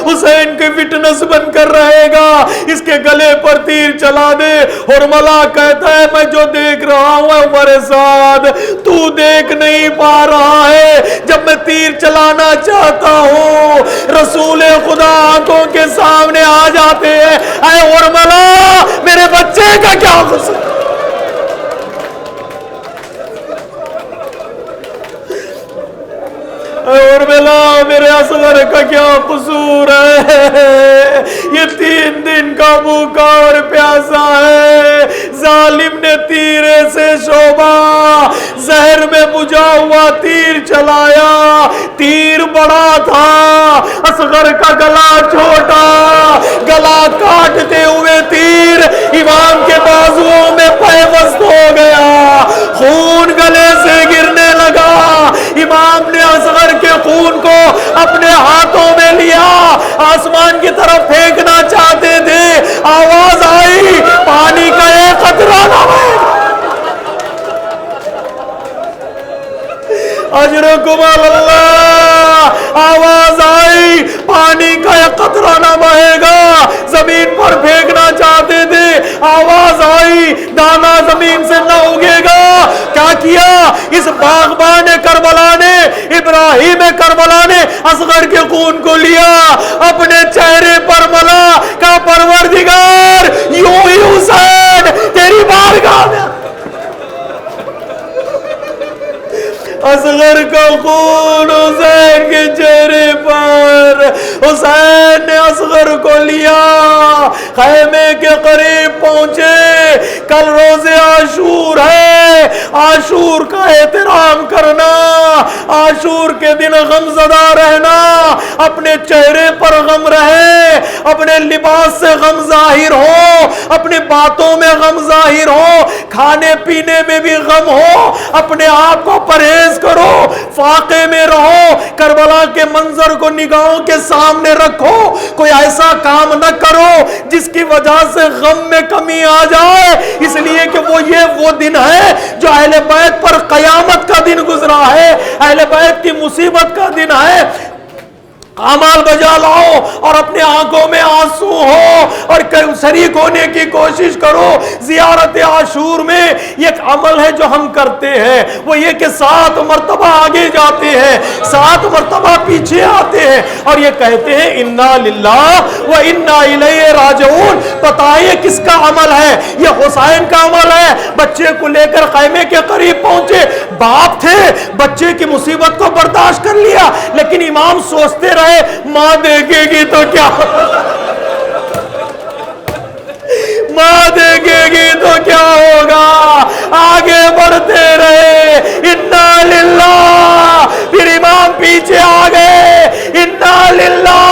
حسین کے وٹنس بن کر رہے گا. اس کے گلے پر تیر چلا دے. اور ملا کہتا ہے میں جو دیکھ رہا ہوں عمر سعد تو دیکھ نہیں پا رہا ہے. جب میں تیر چلانا چاہتا ہوں رسول خدا آنکھوں کے سامنے آ جاتے ہیں. اے اور ملا میرے بچے کا کیا قصور؟ اور بلا میرے اصغر کا کیا قصور ہے؟ یہ 3 دن کا بھوکا اور پیاسا ہے. ظالم نے تیرے سے شعبہ زہر میں بجھا ہوا تیر چلایا. تیر بڑا تھا، اصغر کا گلا چھوٹا. گلا کاٹتے ہوئے تیر امام کے بازوؤں میں پیوست ہو گیا. خون گلے سے گرنے لگا. امام نے اصغر کے خون اجرکم اللہ، آواز آئی پانی کا ایک قطرہ نہ بہے گا، زمین پر پھینکنا چاہتے تھے، آواز آئی دانا زمین سے نہ اگے گا، کیا کیا اس باغبان کربلا نے، ابراہیم کربلا نے اصغر کے خون کو لیا، اپنے چہرے پر ملا، کہا پروردگار یوں ہی حسین تیری بارگاہ میں اصغر کا خون حسین کے چہرے پر، حسین نے اصغر کو لیا، خیمے کے قریب پہنچے، کل روز عاشور ہے، عاشور کا احترام کرنا، عاشور کے دن غم زدہ رہنا، اپنے چہرے پر غم رہے، اپنے لباس سے غم ظاہر ہو، اپنے باتوں میں غم ظاہر ہو، کھانے پینے میں بھی غم ہو، اپنے آپ کو پرہیز کرو، فاقے میں رہو، کربلا کے منظر کو نگاہوں کے سامنے رکھو، کوئی ایسا کام نہ کرو جس کی وجہ سے غم میں کمی آ جائے، اس لیے کہ وہ دن ہے جو اہل بیت پر قیامت کا دن گزرا ہے، اہل بیت کی مصیبت کا دن ہے۔ اعمال بجا لاؤ اور اپنے آنکھوں میں آنسو ہو اور شریک ہونے کی کوشش کرو۔ زیارت عاشور میں ایک عمل ہے جو ہم کرتے ہیں، وہ یہ کہ 7 مرتبہ آگے جاتے ہیں، 7 مرتبہ پیچھے آتے ہیں اور یہ کہتے ہیں انا للہ و انا الیہ راجعون۔ بتائیے کس کا عمل ہے؟ یہ حسین کا عمل ہے۔ بچے کو لے کر خیمے کے قریب پہنچے، باپ تھے، بچے کی مصیبت کو برداشت کر لیا، لیکن امام سوچتے رہے ماں دیکھے گی تو کیا، ماں دیکھے گی تو کیا ہوگا، آگے بڑھتے رہے، انا للہ، پھر امام پیچھے آ گئے، انا للہ،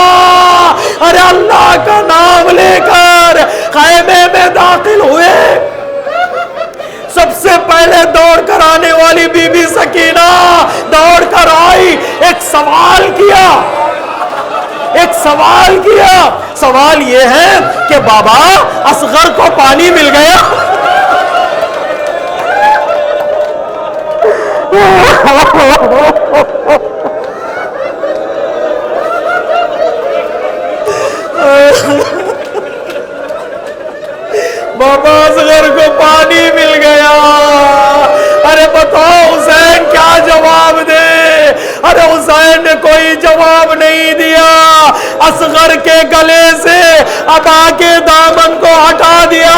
ارے اللہ کا نام لے کر خیمے میں داخل ہوئے۔ سب سے پہلے دوڑ کر آنے والی بی بی سکینہ دوڑ کر آئی، ایک سوال کیا، سوال یہ ہے کہ بابا اصغر کو پانی مل گیا؟ بابا اصغر کو پانی مل گیا، ارے بتاؤ حسین کیا جواب دے؟ ارے حسین نے کوئی جواب نہیں دیا، اصغر کے گلے سے ابا کے دامن کو ہٹا دیا،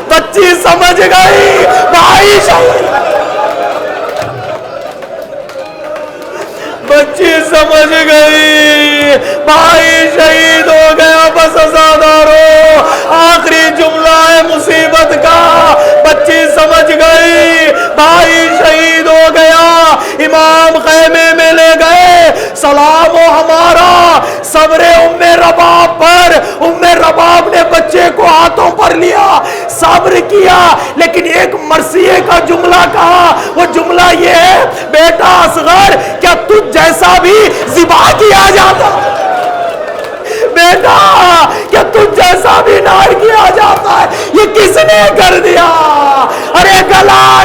بچی سمجھ گئی بھائی بچی سمجھ گئی بھائی شہید ہو گیا، بس عزادارو آخری جملہ ہے مصیبت کا، بچی سمجھ گئی بھائی شہید ہو گیا، امام خیمے میں لے گئے، سلام ہو ہمارا صبر ام رباب پر، ام رباب نے بچے کو ہاتھوں پر لیا، صبر کیا، لیکن ایک مرثیے کا جملہ کہا، وہ جملہ یہ ہے بیٹا اصغر کیا تجھ جیسا بھی ذبح کیا جاتا، بیٹا کیا تجھ جیسا بھی نار کیا جاتا ہے، یہ کس نے کر دیا؟ ارے گلا